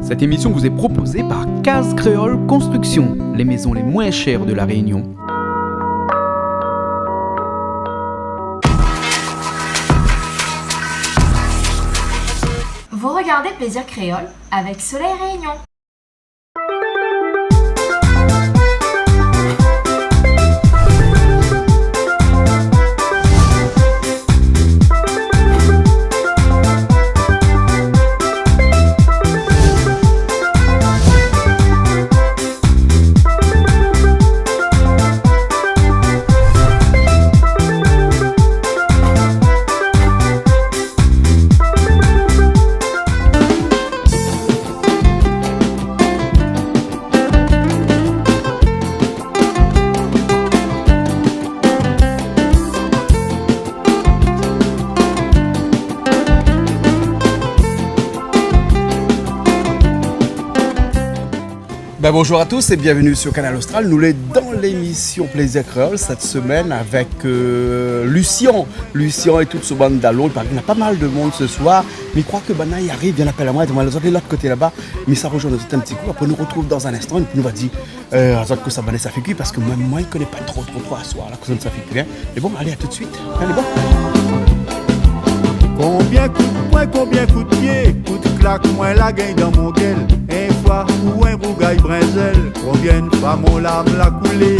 Cette émission vous est proposée par Case Créole Construction, les maisons les moins chères de La Réunion. Vous regardez Plaisir Créole avec Soleil Réunion. Bonjour à tous et bienvenue sur Canal Austral. Nous sommes dans l'émission Plaisir Créole cette semaine avec Lucien. Lucien et toute ce bande d'allons. Il y a pas mal de monde ce soir. Mais je crois que Bana y arrive, il appelle à moi, il demande de l'autre côté là-bas. Mais ça rejoint nous un petit coup. Après, nous retrouve dans un instant et puis nous va dire que ça va ça fait cuit parce que moi, il ne connaît pas trop à soir. La cause ça fait bien. Mais bon, allez, à tout de suite. Allez, bon. Combien coup de poing, combien coup de pied, coup de claque, moi la gagne dans mon gueule. Un fois ou un bougaille brinzel, combien de femmes ont l'âme la coulée.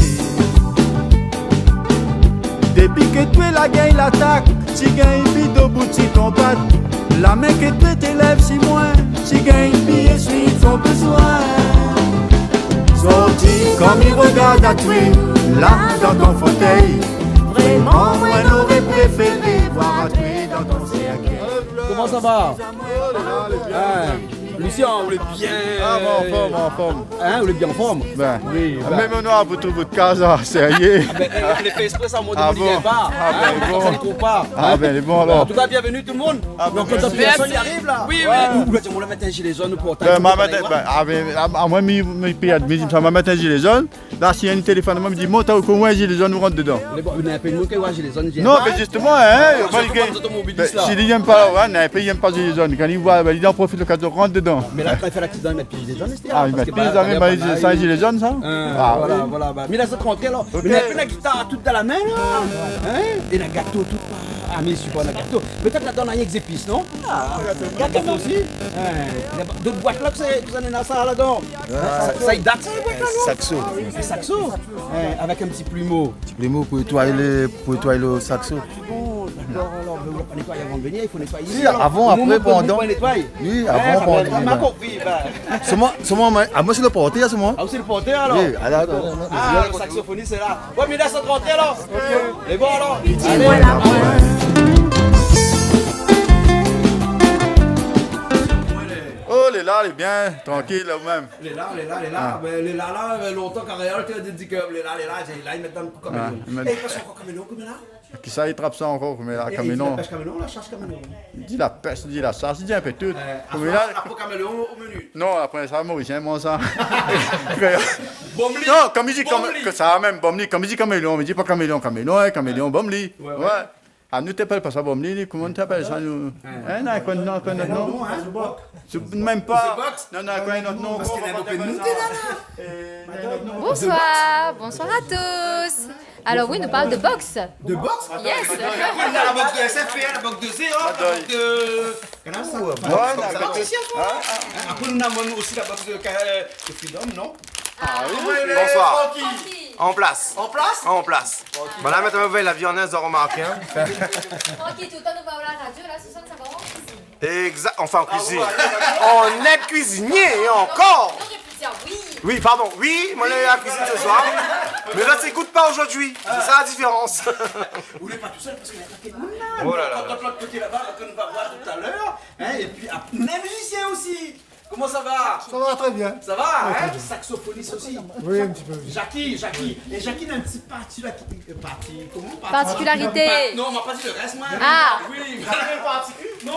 Depuis que tu es la gagne l'attaque, tu gagnes vite au bout de ton patte. La main que tu t'élèves si moins, tu gagnes bien suite son besoin. Sorti comme il regarde à tuer, là dans ton fauteuil. Vraiment, moi j'aurais préféré voir à tuer dans ton cercueil. Comment ça va? Lucien, vous êtes bien. En forme. Hein, vous êtes bien en forme? Ben, oui. même nous, à votre bout de case, sérieux. Les fait exprès, ça, moi, Ah ne bon? vient pas. bon. Ça ne compte pas. Les bons alors. En tout cas, bienvenue tout le monde. Donc, quand personne y arrive là. Oui. On va mettre un gilet jaune pour Moi, ça m'a mis un gilet jaune. Là, s'il y a un téléphone, moi, me dit, monte au coin, un gilet jaune, nous rentre dedans. Vous n'avez pas une gilet jaune. Non, mais justement, si il n'aime pas, il n'aime pas le gilet jaune. Quand il voit, il en profite le cas de rentrer dedans. Mais là, quand il fait l'accident, il met plus gilet jaune. Il met plus, c'est un gilet jaune, ça? Voilà. Mais là, c'est rentré là. Vous n'avez plus la guitare toute dans la main là. Et la gâteau tout. Ah, mais je suis pas un gâteau. Peut-être là-dedans, il y a des épices, non? Gâteau aussi. D'autres boîtes là que vous en avez dans ça là-dedans. Ça y date, ça, les boîtes là, non? Saxo. Un saxo. Avec un petit plumeau. Petit plumeau pour nettoyer le saxo. Bon, d'accord, alors, vous ne pas nettoyer avant de venir, il faut nettoyer. Si, avant, après, pendant. Oui, avant, pendant. Ma copie, Moi, c'est le porté, c'est moi. Ah, c'est le porteur alors? Oui, alors. Ah, le saxophoniste c'est là. Ouais, mais là, ça te rentre alors? Ok. Et bon alors? Oh, les là, les bien, tranquille là même. Les là, longtemps qu'en réel, tu as dit que les là, ils mettent dans le caméléon. Et ils passent encore caméléon, comme là? Qui ça, il trappe ça encore, mais là, caméléon. La pêche caméléon, la chasse caméléon. Il dit la pêche, il dit la chasse, il dit un peu tout. Après caméléon au menu. Non, après ça, Mauricien, moi ça. Bomli. Non, comme il dit, que ça même, Bomli, comme il dit caméléon, il dit pas caméléon, caméléon, Bomli. Ouais. Ah, nous t'appelles pas ça Bomli, comment t'appelles ça nous? Hein, non, quoi, non. Même pas. Non, quoi, notre nom. Parce qu'il y a beaucoup de Bonsoir à tous. Alors oui, nous parlons de boxe. De boxe? Yes. La boxe de SFP, la boxe de Zéro, la boxe de... Après, nous avons aussi la boxe de Freedom, non? Ah oui. Bonsoir. Tranquille. En place. En place? En place. Voilà, maintenant, vous voyez la viandaise de remarquer. Tranquille, tout le temps, nous va la radio, là, ce soir, ça va en cuisine. Exact. Enfin, en cuisine. On est cuisinier et encore. Non, j'ai pu dire oui. Oui, pardon. Oui, moi, j'ai la cuisine ce soir. Mais là, ça n'écoute pas aujourd'hui. C'est ça la différence. Vous n'êtes pas tout seul parce qu'il y a un paquet de monde là. Oh là là. Dans l'autre côté là-bas, qu'on va voir tout à l'heure. Et puis, même musicien aussi. Comment ça va? Ça va très bien. Ça va, hein? Saxophoniste aussi. Oui, un petit peu. Jackie. Et Jackie a un petit Particularité. Non, on m'a pas dit le reste, moi. Ah. Oui, non,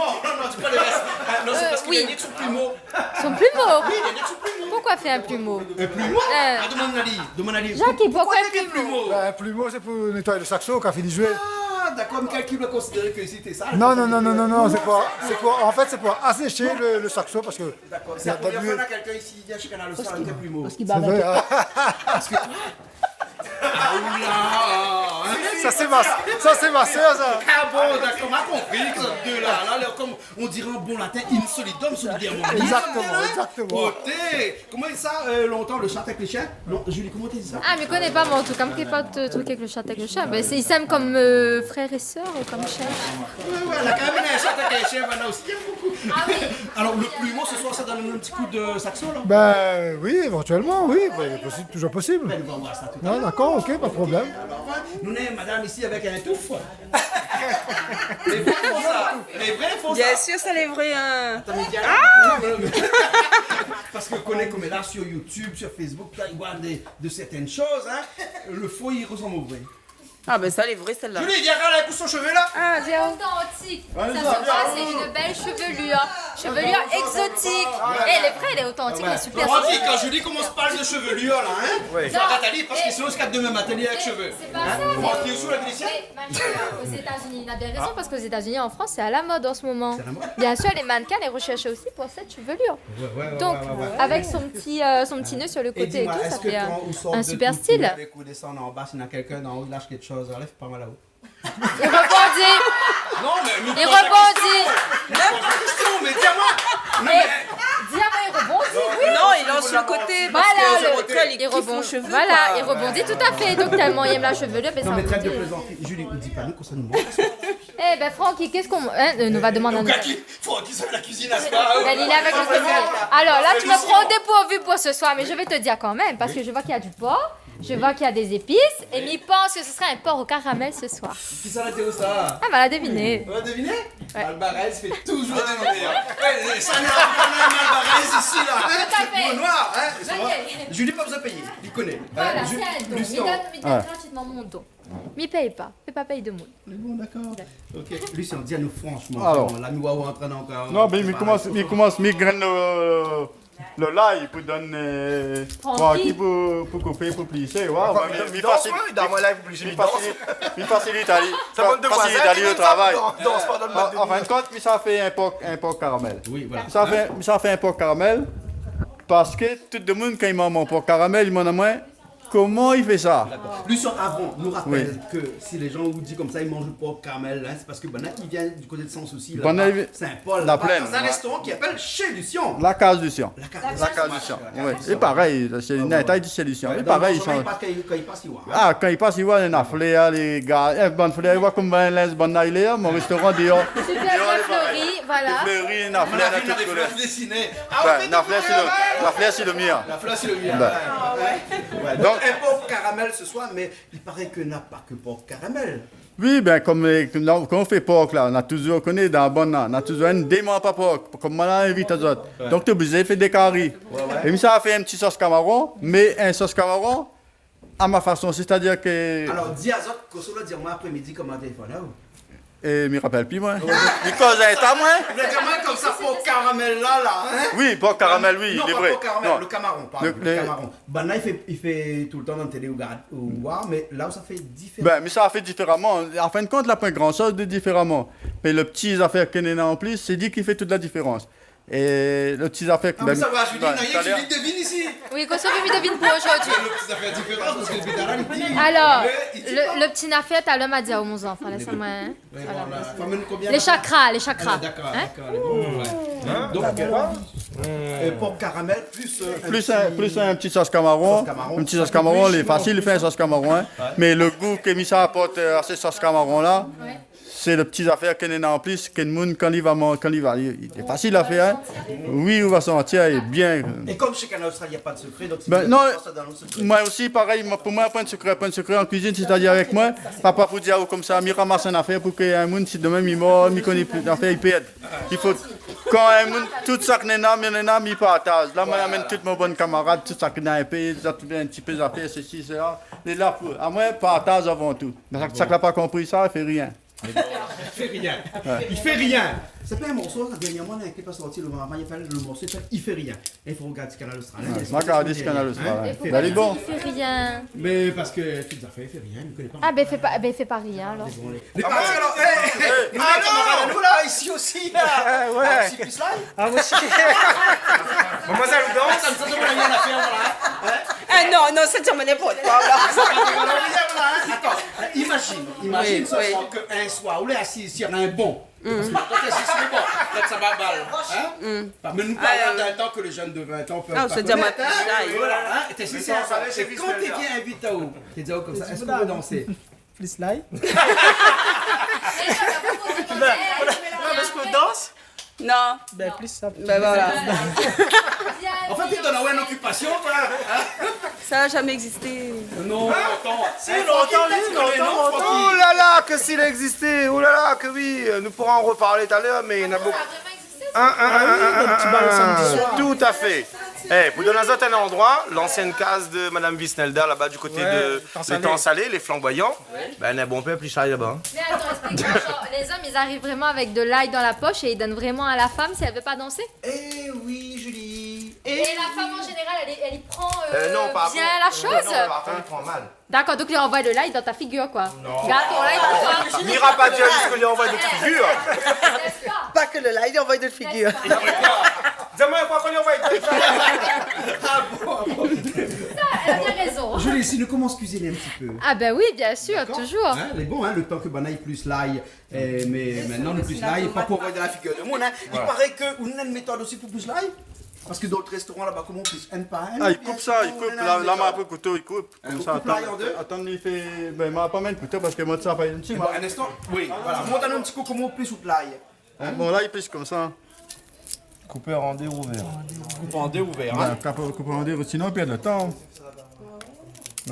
dis pas le reste. Non, c'est parce qu'il y a oui. des sous plumeau. Son plumeau. Oui, il y a des sous plumeau. Pourquoi faire un plumeau? Un plumeau? Demande Ali. Jackie, pourquoi un des plumeau? plumeaux? Un plumeau, c'est pour nettoyer le saxo quand il finit de jouer. Ah, Ah, d'accord, Michael qui doit considérer que c'était ça. Non, c'est pour, en fait, c'est pour assécher le saxo parce que. D'accord, c'est la première fois qu'on a quelqu'un ici chez Canal Austral avec un plumeau. C'est vrai, ça c'est ma soeur, ça. Ah bon, d'accord, on a compris que ces deux-là, comme on dirait en bon latin, in solidum solidairement. Exactement. Beauté. Comment est ça, longtemps, le chat avec les chiens? Non, Julie, comment tu dis ça? Ah, mais connais pas moi en tout cas, me pas de truc avec le chat avec le chat. Ben, ils s'aiment comme frères et sœurs ou comme chef. Ouais, elle a quand même un chat avec les chiens, maintenant aussi, il y a beaucoup. Ah oui. Alors, le plumeau, ce soir, ça donne un petit coup de saxo, là? Ben oui, éventuellement, oui, toujours possible. On va voir ça tout à l'heure. Non, d'accord, ok, pas de problème. Nous avons madame ici avec un touffe. Les vrais font ça. Les vrais font ça. Bien sûr, ça les vrais. Parce que connaît comme là sur YouTube, sur Facebook, là, il voit de certaines choses. Hein. Le faux, il ressemble au vrai. Ah, ben ça, les vrais, celle-là. Julie, viens regarder avec son cheveu là. Ah, C'est viens. authentique. Ça se voit, c'est une belle chevelure. Chevelure exotique. Elle est vraie, elle est authentique, elle est super. Tranquille, quand Julie commence parler de chevelure là, hein. Ouais. Faut arrêter parce que sinon, je capte demain matin avec cheveux. C'est pas ça. Tranquille, sous la délicia. Aux États-Unis, il a bien raison parce qu'aux États-Unis, en France, c'est à la mode en ce moment. Bien sûr, les mannequins les recherchent aussi pour cette chevelure. Donc, avec son petit nœud sur le côté et tout, ça fait un super style. Avec ou descendre en bas, s'il y en a quelqu'un d'en haut, il lâche quelque chose, là, fait pas mal là-haut. Il rebondit. Non, mais Il rebondit. N'importe quelle question, mais dis-moi. Mais dis-moi, il rebondit, oui. Non, il lance le côté. Parce que le côté, il rebondit. Voilà, il rebondit tout à fait. Donc, tellement il aime la chevelure, mais ça non, mais trêve de rebondit. plaisanter. Julie, ne dis pas nous qu'on ça nous manque. Eh ben, Francky, qu'est-ce qu'on nous va demander à nous? Francky, ça fait la cuisine à ce pas. Ben, il est avec le cuisinier. Alors là, tu me prends au dépourvu pour ce soir, mais je vais te dire quand même, parce que je vois qu'il y a du porc, je vois qu'il y a des épices, et m'y pense que ce sera un porc au caramel ce soir. Qui ça l'a été où ça? Ah, bah, la deviner. On va deviner? Ouais. Malbarès fait toujours deviner. Ça n'a pas Malbarès ici là. Tout à fait. Au noir, hein. Ok. Julie, pas besoin de payer. Il connaît. Voilà, c'est un don. Lucien. Il donne gratuitement mon don. M'y paye pas. Fais pas paye de moule. On est bon, d'accord. Ok. Lucien, dis-nous franchement. Alors. La Miwawa en train encore. Non, mais il commence à graine le l'ail pour donner. Tranquille. Pour couper, pour plisser. Waouh, il facilite le travail. En fin de compte, ça fait un porc caramel. Oui, voilà. Ça fait un porc caramel parce que tout le monde, quand il mange mon porc caramel, il m'en a moins. Comment il fait ça? Lucien, avant, nous rappelle que si les gens vous disent comme ça, ils mangent le porc caramel, hein, c'est parce que Bana qui vient du côté de Sanssouci, Saint-Paul, la plaine. dans un restaurant qui appelle Chez Lucien. La case Lucien. La case Lucien. Oui. Et pareil, c'est une taille de chez Lucien. Et pareil, ils sont. Quand il passe, il voit. Ah, quand il passe, il voit les naflés, les gars. Bonne fleur, il voit comme un linge bon nailé, mon restaurant dehors. Super bien fleuri, voilà. Fleuris, les naflés, à toute couleur. La fleur, c'est le mien. La fleur, c'est le mien. Donc, un porc caramel ce soir, mais il paraît que n'a pas que porc caramel. oui, ben comme quand on fait porc là, on a toujours connu dans la bonne, on a toujours un démon pas porc, comme on invite aux autres. Donc tu es obligé de faire des caries. Et ça a fait un petit sauce camaron, mais un sauce camaron à ma façon, c'est-à-dire que. Alors dis à autres que cela dire-moi après-midi comment téléphone. Et je me rappelle plus moi. Il cause un temps moi. Vous êtes vraiment comme ça porc caramel là, hein? Oui, porc caramel, oui, non, il est pas vrai. porc caramel, Non. le camaron, pardon. Le camaron. Ben là, il fait tout le temps dans la télé ou voir, mais là où ça fait différent. Ben, mais ça a fait différemment. En fin de compte, là, pas grand chose de différemment. Mais le petit affaire qu'il y en a en plus, c'est dit qu'il fait toute la différence. Et le petit affaire. Ah, mais ça va, Julie, Julie devine ici. Oui, qu'on soit lui devine pour aujourd'hui. Le petit affaire différent parce que le pétard, il dit. Alors, le petit nafet, t'as l'homme à dire aux mon enfant, laisse-moi. Hein? Voilà. Les chakras. D'accord, Hein? d'accord. Donc, porc caramel plus un petit sauce camaron. Un petit sauce camaron, il est facile de faire un sauce camaron. Hein. Mais le goût que Missa apporte à ces sauces camaron là, c'est le petit affaire qu'il y en a en plus, que le monde, quand il va, il est facile à faire. Hein. Oui, on va sentir, il est bien. Et comme chez Canal Austral, il n'y a pas de secret, donc ben, non, moi aussi, pareil, pour moi, pas de secret en cuisine, c'est-à-dire avec moi, papa pour dire comme ça, il ramasse une affaire pour qu'un monde, si demain il mort, il connaît plus d'affaires, il perd. Il faut, quand un monde, tout ça qu'il y en a, il partage. Là, moi, j'amène tous mes bons camarades, tout ça qu'il y a un petit peu d'affaires, ceci, cela. Et là, à moi, partage avant tout. Mais ça n'a pas compris ça, il fait rien. Il fait rien. Il fait rien. C'est pas un morceau, dernièrement, il n'est pas sorti, le morceau il s'appelle Il fait rien. Il faut regarder ce canal australien. Je regarde ce canal australien. Il est bon. Il fait rien. Mais parce que tu as fait, il fait rien, il ne connaît pas. Ah, ben fait pas rien alors. Les parents, alors, nous, les camarades, nous là, ici aussi, là. Ouais. Ici, plus là. Ah, moi aussi. Mademoiselle, vous dansez? Ça me donne rien à faire, voilà. Ah non, non, ça tu me n'importe quoi. Attends, imagine ce soir qu'un soir, où est assis ici, il y en a un bon. Parce que quand tu es assis, c'est bon, là ça va balle. Mais nous parlons d'un temps que les jeunes de 20 ans peuvent pas se dit connaître. ma petite Voilà, t'es assis, c'est ça. Et quand tu viens invité à où? Tu dis comme ça, est-ce qu'on peut danser? Please lie. Est-ce qu'on danse? Non. Ben, plus ça. Ben voilà. En fait, tu donnes une occupation, toi. Ça n'a jamais existé. Non, attends. Si, longtemps. Oh là là, que s'il existait. Oh là là, que oui. Nous pourrons en reparler tout à l'heure, mais il y en a beaucoup. Tout à fait. Hey, pour donner un endroit, l'ancienne case de Madame Visnelda, là-bas du côté de l'étang salé, les flamboyants, ben, un bon peuple, il charge là-bas. Mais attends, explique-moi, genre, les hommes, ils arrivent vraiment avec de l'ail dans la poche et ils donnent vraiment à la femme si elle veut pas danser? Eh oui, Julie. Et la femme en général, elle y prend Non, pas bien la chose? Non, par contre, il prend mal. D'accord, donc il envoie de l'ail dans ta figure, quoi. Non. Regarde ton l'ail dans toi. N'ira pas dire jusqu'à lui envoie d'autres figures. N'est-ce pas? Pas que le live, il envoie d'autres figures. Dis-moi, quoi qu'on lui envoie d'autres figures. Elle a bien raison. Julie, si nous commençons à cuisiner un petit peu. Ah ben oui, bien sûr, toujours. Hein, les bons, hein, le temps que Banaï plus l'ail, mais maintenant le plus l'ail, pas pour envoyer de la figure de monde. Hein. Il paraît qu'on a une méthode aussi pour plus l'ail. Parce que d'autres restaurants là-bas, comment on plus un par un. Ah, il coupe ça, il coupe. Là, moi, après le couteau, il coupe. Comme ça, coupe l'ail en deux. attends, il fait. Ben, moi, pas mal de couteau parce que moi, ça, pas une petite. Bon, un instant, oui, voilà. Montre un petit coup comment on plus l'ail. Bon, là, il pisse comme ça. Coupé en deux ouvert. Coupe en deux ouvert. Ouais, coupe en deux, sinon, on perd le temps.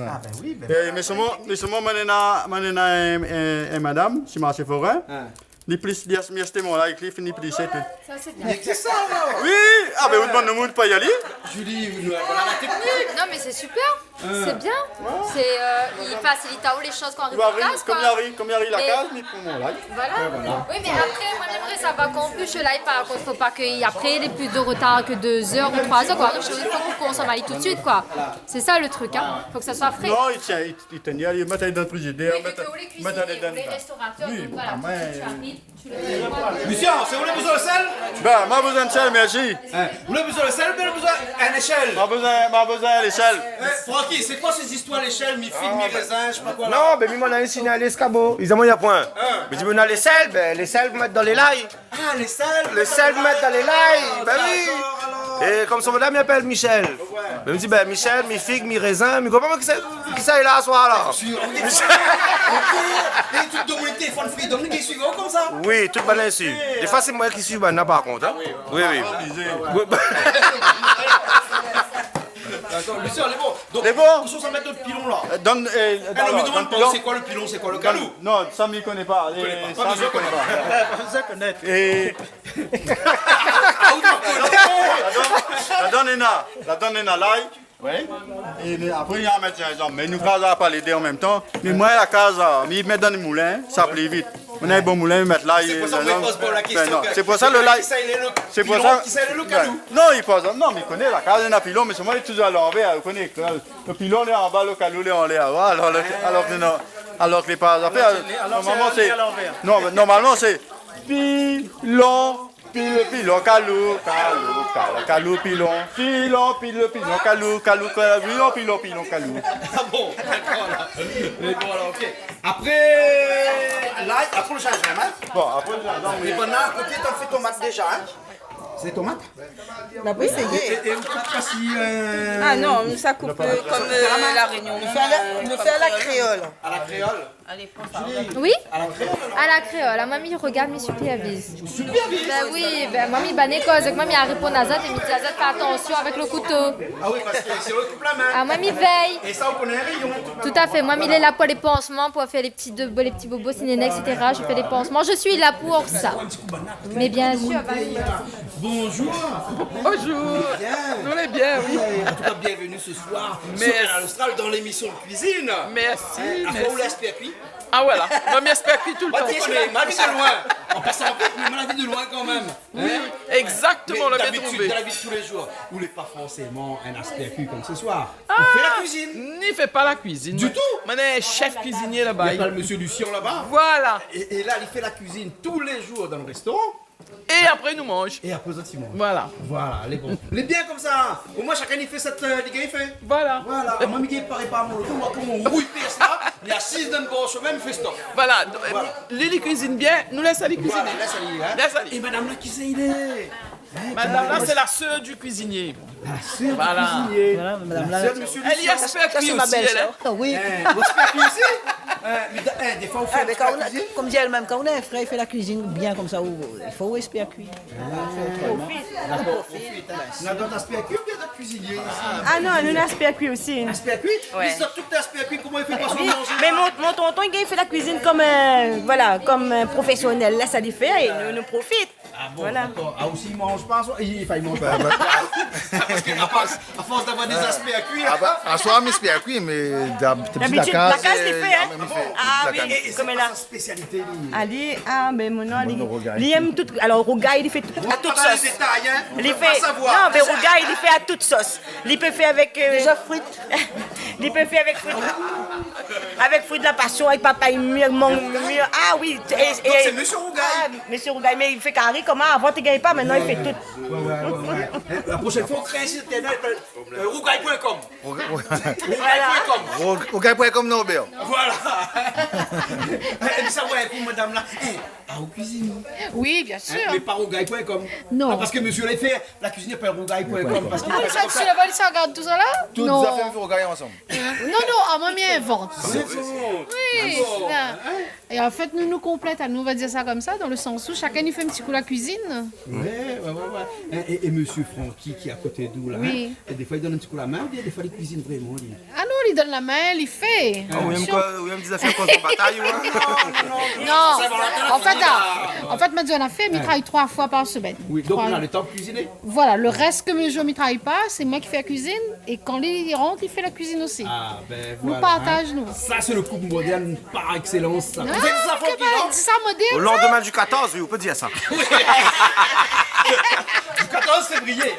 Ah ben oui, ben. Mais seulement, madame, si marché forain. Ni plus, ni acheter mon like, il finit plus, c'est tout. Ça, c'est bien. C'est ça alors. Oui! Ah, ben, vous demandez le monde pas y aller? Julie, voilà la technique. Non, mais c'est super. C'est bien. C'est, il facilite à haut les choses quand on arrive Comme en classe, quoi. il y a la Mais- case, mais pour mon like. Voilà. Oui, mais après, moi, j'aimerais savoir qu'on plus je l'aille par contre, faut pas qu'après, il ait plus de retard que 2 heures ou 3 heures, quoi. Donc, il faut qu'on consomme aller tout de suite, quoi. C'est ça le truc, hein. Faut que ça soit frais. Non, il tenait, il mettait dans le frigidaire, Oui, vu que vous les cuisiniers, vous les restaurateurs, Oui, donc voilà, bah, mais- tu arrives, tu le fais. Lucien, c'est où le besoin de sel? Ben, m'a besoin de sel, merci. Vous avez besoin de sel, vous avez besoin d'une échelle. M'a besoin l'échelle. Francky, c'est quoi ces histoires l'échelle, mi-figue, mi-raisin, je sais pas quoi là? Non, ben, moi, on a enseigné à l'escabeau. Ils ont dit, il y a point. Mais dis, on a les sels, ben, les sels, vous mettez dans les lailles. Ah, les sels. Les sels, vous mettez dans les lailles. Ben oui. Et comme son madame, il appelle Michel. Ben, il me dit, ben, Michel, mi-figue, mi-raisin. Mais comment qui ça est là, ce soir, là? Les trucs de mon téléphone free, donc qui suivent comme ça? Oui, tout balin dessus. Des fois, c'est moi qui suis maintenant, par contre. Hein? Oui, oui. D'accord, Lucien, elle est bon. Donc, C'est bon? ils sont sans mettre notre pilon là. Donne. Non, mais demande pas, c'est quoi le pilon, c'est quoi le calou? Non, ça, il connaît pas. Pas Ça, besoin il connaît de pas. Ça connaître. Et. La donne est l'ail. Oui. Et après, il y a un médecin, mais nous casons pas les deux en même temps. Mais moi, la case, il met dans le moulin, ça plaît vite. On a un bon moulin, il met l'ail. C'est pour ça qu'on pose pas la question. C'est pour ça le l'ail. C'est pour ça. Qui c'est le calou? Non, il pose. Non, mais il connaît la case, il y a un pilon, mais c'est moi qui est toujours à l'envers. Il connaît. Le pilon est en bas, le calou est en l'air. Alors que les pas à faire. Normalement, c'est. Non, normalement, c'est pilon. Pilon, calou, pilon, calou, calou. Ah bon, d'accord là. Mais bon alors, ok. Après, là, après le changement, hein? Bon, après, Mais bon, là, à côté, t'as fait tomate déjà, hein? C'est tomate? On a pas essayé. Et on coupe pas si. Ah non, ça coupe comme la Réunion. Il me fait à la créole. À la créole? Allez, prends ça. Oui? À la créole. La mamie regarde mes supervise. Supervise? Ben oui, ben mamie banne cause. Donc mamie a répondu à Zat et me dit à Zat, fais attention avec le couteau. Ah oui, parce que c'est eux qui coupent la main. Ah, mamie veille. Et ça, on connaît un rayon. Tout à fait. Mamie il est là pour les pansements, pour faire les petits bobos, cinénés, etc. Je fais les pansements. Je suis là pour ça. Mais bien sûr, Bonjour. Bonjour. Bien, Nous les bien, oui. En tout cas, bienvenue ce soir Mais- sur Canal Austral dans l'émission Cuisine. Merci. À quoi vous l'espère puis Ah voilà, moi m'espère tout le Moi, temps. tu connais, ma vie de loin. En passant en fait, mais ma vie de loin quand même. Oui, exactement, Mais le bien d'habitude, trouvé. dans la vie de tous les jours, vous n'êtes pas forcément un aspect cuit comme ce soir. Ah, On fait la cuisine. N'y fait pas la cuisine. Du tout. Maintenant, chef cuisinier Il là-bas. y a pas le monsieur Lucien là-bas. Voilà. Et là, il fait la cuisine tous les jours dans le restaurant. Et après, nous mange. Et après, ça, mange. Voilà. Voilà, les bons. Les bien comme ça. Au moins, chacun il fait cette ligue, il fait. Voilà. Voilà. Moi, il paraît pas mon auto. Moi, comme on rouille ça, il y a 6 d'un bon chemin, il fait stop. Voilà. Voilà. Lily cuisine bien, nous laisse aller cuisiner. Voilà, laisse aller, hein. Laisse aller. Et madame là, qui c'est, il est Madame là, c'est la sœur du cuisinier. La sœur Voilà. du cuisinier. Voilà, madame La là. sœur de monsieur Elle y Lucien. espère Ça, cuire c'est ma aussi, elle. belle-sœur. Hein. Oui. Vous espérez cuire aussi Mais des fois, vous Ah, faites mais la quand cuisine. comme dit elle-même, quand on a un frère, il fait la cuisine bien comme ça, il faut espérer cuire. D'accord, on a d'autres aspects cuits ou bien d'autres cuisiniers ici Ah non, nous, on a aspect cuit aussi. Aspect cuit Ouais. Ils sortent tout aspect cuit, comment il fait pour se Oui, manger mais mon tonton, il fait la cuisine comme, voilà, comme un professionnel. Là, ça lui fait et nous profite. Ah bon, Voilà. d'accord. Ah aussi, il mange pas, il mange pas. Parce qu'à force d'avoir des aspects à cuire. Ah bah, en soi, mais c'est bien cuit, mais D'habitude, la case, il fait, hein. Ah oui, Et c'est comme quoi là. sa spécialité lui Ali, ah, mais mon nom, Rogaille. il aime tout. Alors, Rogaille, il fait tout, à toute Pas dans les sauce. détails, hein. Il On fait, veut pas savoir. non, mais Rogaille, il fait à toute sauce. Il peut faire avec. Déjà frites. Il peut faire avec frites. Avec fruits de la passion, avec papaye mûr, mangue mûr. Ah oui. Donc c'est Monsieur Rogaille. Ah, Monsieur Rogaille, mais il fait carré comment avant, tu ne gagnes pas, maintenant il fait tout. Ouais. La prochaine fois, on crée un site internet, rougaille.com. Rougaille.com. Rogaille.com non, Béo. Voilà. Et ça, ouais, pour madame là. Ah, vous cuisinez. Oui, bien sûr. Mais pas rougaille.com. Non. Ah, parce que monsieur l'a fait, la cuisine n'est pas rougaille.com. Parce qu'il Ah, ça, tu l'as ça regarde tout ça là? Toutes Non. les affaires Rogaille ensemble. Non, à moi, bien invente. C'est bon. Oui. Non. Et en fait, nous complètons, nous on va dire ça comme ça, dans le sens où chacun nous fait un petit coup la cuisine. Ouais. Et monsieur Francky qui est à côté d'où là. Oui. Et des fois il donne un petit coup la main, ou bien des fois il cuisine vraiment. Lui. Ah non, il donne la main, il fait. Ou même des affaires qu'on se bataille, Non, en fait, Mathieu en a fait, mais il travaille 3 fois par semaine. Oui, donc on a le temps de cuisiner. Voilà, le reste que mes jours ne travaille pas, c'est moi qui fais la cuisine. Et quand il rentre, il fait la cuisine aussi. Ah ben Nous voilà. partageons, nous. Ça c'est le couple moderne par excellence. Ça. Vous Ah, êtes ça, que Francky, ben, non? ça moderne, Au lendemain du 14, oui, on peut dire ça. Du 14 février.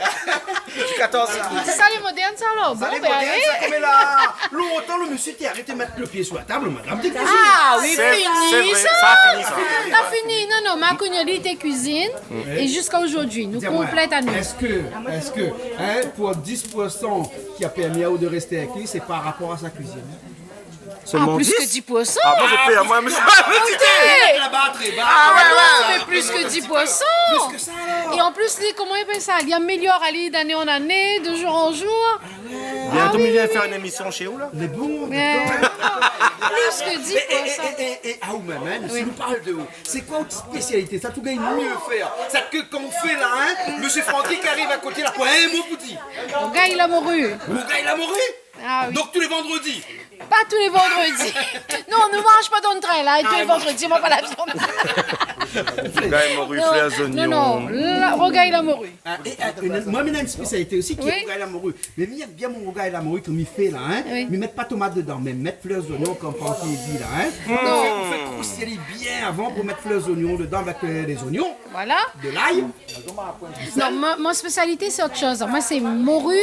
Du 14 c'est ça les modernes, ça alors. Bon, Ça les ben moderne, allez. ça comme là. Longtemps le monsieur t'es arrêté de mettre le pied sur la table, madame. T'es cuisine. Ah oui, C'est fini vrai, ça. ça a fini ça. T'as fini. Non, ma cognoli était cuisine. Et jusqu'à aujourd'hui, nous Dis-moi, complète à nous. Est-ce que pour 10% qui a permis à Ou de rester avec lui, c'est par rapport à sa cuisine? Ah, plus que 10%. Ah, moi, je paye, moi, je Écoutez. La batterie, Ah ouais, mais plus que 10%. Plus que ça alors. Et en plus, comment il fait ça? Il améliore aller d'année en année, de jour en jour. Bientôt, il vient faire une émission chez vous, là. Les bons. Mais, plus que 10%. Et à Ou même, si nous parle de Ou, c'est quoi votre spécialité? Ça tout gagne mieux faire. Ça que quand on fait là, monsieur Francky qui arrive à côté là, pour un mot petit. Le gars, il a mouru. Mon gars, il a mouru. Ah oui. Donc tous les vendredis. Pas tous les vendredis. Non, on ne mange pas dans le train, là. Et tous les vendredis, on mange pas la viande. Le gars est mort, il fait les oignons. Non, le Rogaille, il a mouru. Moi, j'ai une spécialité aussi qui est Oui. Rogaille Lamoureux. Mais il y a bien mon Rogaille Lamoureux comme il fait là, Oui. mais mettre pas tomate dedans, mais mettre fleurs d'oignons comme Francky dit là. On fait croustiller bien avant pour mettre fleurs d'oignons dedans avec les oignons, Voilà. de l'ail. Non, ma spécialité, c'est autre chose. Moi, c'est morue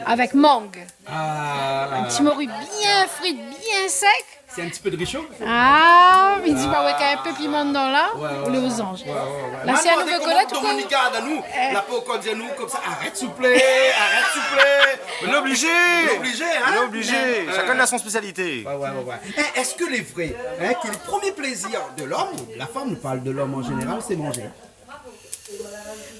avec mangue. Un petit morue bien frit, bien sec. C'est un petit peu de richot. Ah, il dit pas ouais, qu'il y a un peu piment dedans là, ou les aux anges. Là, c'est un nouveau collègue ou quoi? Dominica, à nous, la peau qu'on dit à nous comme ça, arrête s'il vous plaît, arrête s'il vous plaît. On est obligé. On est obligé, hein. On est obligé. Chacun a son spécialité. Ouais. Est-ce que les vrais, que le premier plaisir de l'homme, la femme nous parle de l'homme en général, c'est manger?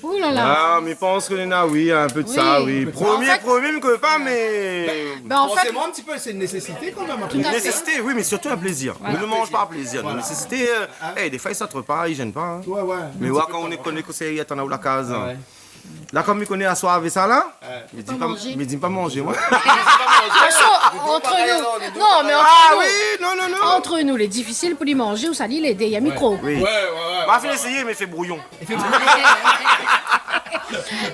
Ouh là là. Ah, mais je pense que Nena, oui, un peu de ça, oui. Premier, mais que pas, mais. En fait, forcément, un petit peu, c'est une nécessité quand même. Une nécessité, oui, mais surtout un plaisir. On ne mange pas un plaisir. Une nécessité, des fois, ils ne sortent pas, ils ne gênent pas. Hein. Ouais. Mais ouais, quand on est connu que c'est, il y a la case. Là, comme il connaît à soir avec ça, là, il ne dit pas manger, moi. entre nous. Non, mais entre nous. Entre nous, les difficiles pour les manger ou ça dit l'aider, il y a micro. Oui. Bah, fait essayer, mais fait brouillon.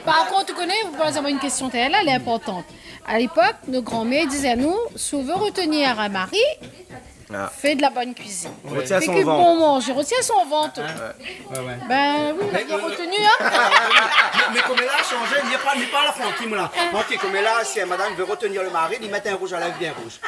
Par contre, tu connais, par exemple, une question telle, elle est importante. À l'époque, nos grands-mères disaient à nous, si on veut retenir un mari, fais de la bonne cuisine. Retiens Fais son que ventre. bon manger, retiens son ventre. Ben oui, il a retenu, hein. Mais comme elle a changé, il n'y a pas la frontière là. Ok, comme là, si madame veut retenir le mari, il met un rouge à lèvres bien rouge.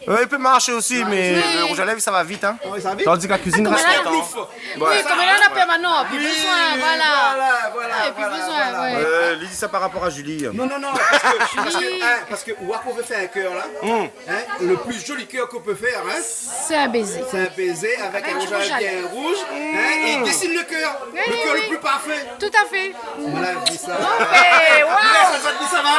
Il peut marcher aussi, mais le rouge à lèvres, ça va vite. Hein. Oui, ça va vite. Tandis que la cuisine Comme reste là, longtemps. Oui, comme là, on a permanent, plus besoin, voilà. Plus besoin, ouais. Lydie, ça par rapport à Julie. Non, parce que on veut faire un cœur là. Le plus joli cœur qu'on peut faire, c'est un baiser. C'est un baiser avec un rouge à lèvres bien rouge. Et il dessine le cœur. Le cœur le plus parfait. Tout à fait. Voilà, je dis ça. Ça va,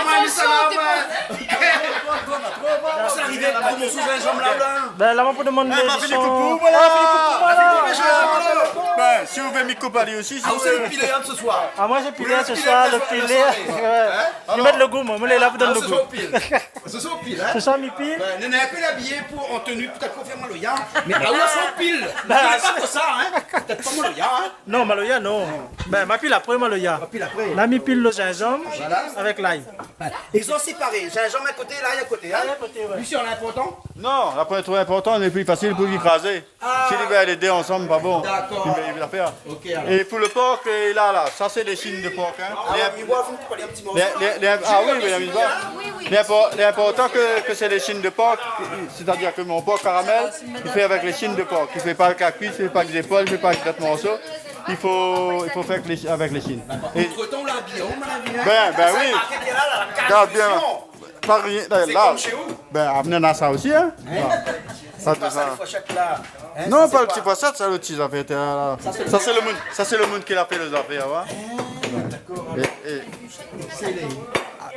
c'est arrivé pour mon sous-gingembre là. Ben là, on peut demander Philippe Coupou, Ben, si vous voulez m'y couper aussi. Ah, vous savez le piléant ce soir. Ah, moi j'ai pilé ce soir, le pilé. Je vais mettre le goût, moi, je là, vous donne le goût. Ce soir pile, hein. Ce soir, mi pile. On a un peu habillé pour en tenue, peut-être pour faire Maloya. Mais ah, où sont pile. C'est pas pour ça, hein. Peut-être pas Maloya, hein. Non, Maloya, non. Ben, ma pile après, Maloya. Là, mi pile le gingembre avec l'ail. Ils sont séparés. Gingembre à côté, l'ail à côté, hein. Lucie, on est important. Non, la pointe trop importante est plus facile pour l'écraser. Si les va les deux ensemble, pas bon. D'accord. Il va la faire. Ok, Et pour le porc, là, ça c'est des chines de porc. Hein. Ah oui, L'important que c'est des chines de porc, c'est-à-dire que mon porc caramel, il fait avec les chines de porc. Il ne fait pas avec la cuisse, il ne fait pas avec les épaules, il ne fait pas avec d'autres morceaux. Il faut faire avec les chines. Entre-temps, l'habillé, on m'a dit. Ben oui. Regarde bien. Pas rien. Là, ben, amenez à ça aussi, hein. Ça, non, pas le petit poisson, c'est le petit affaire. Ça, c'est le monde qui l'a fait les affaires.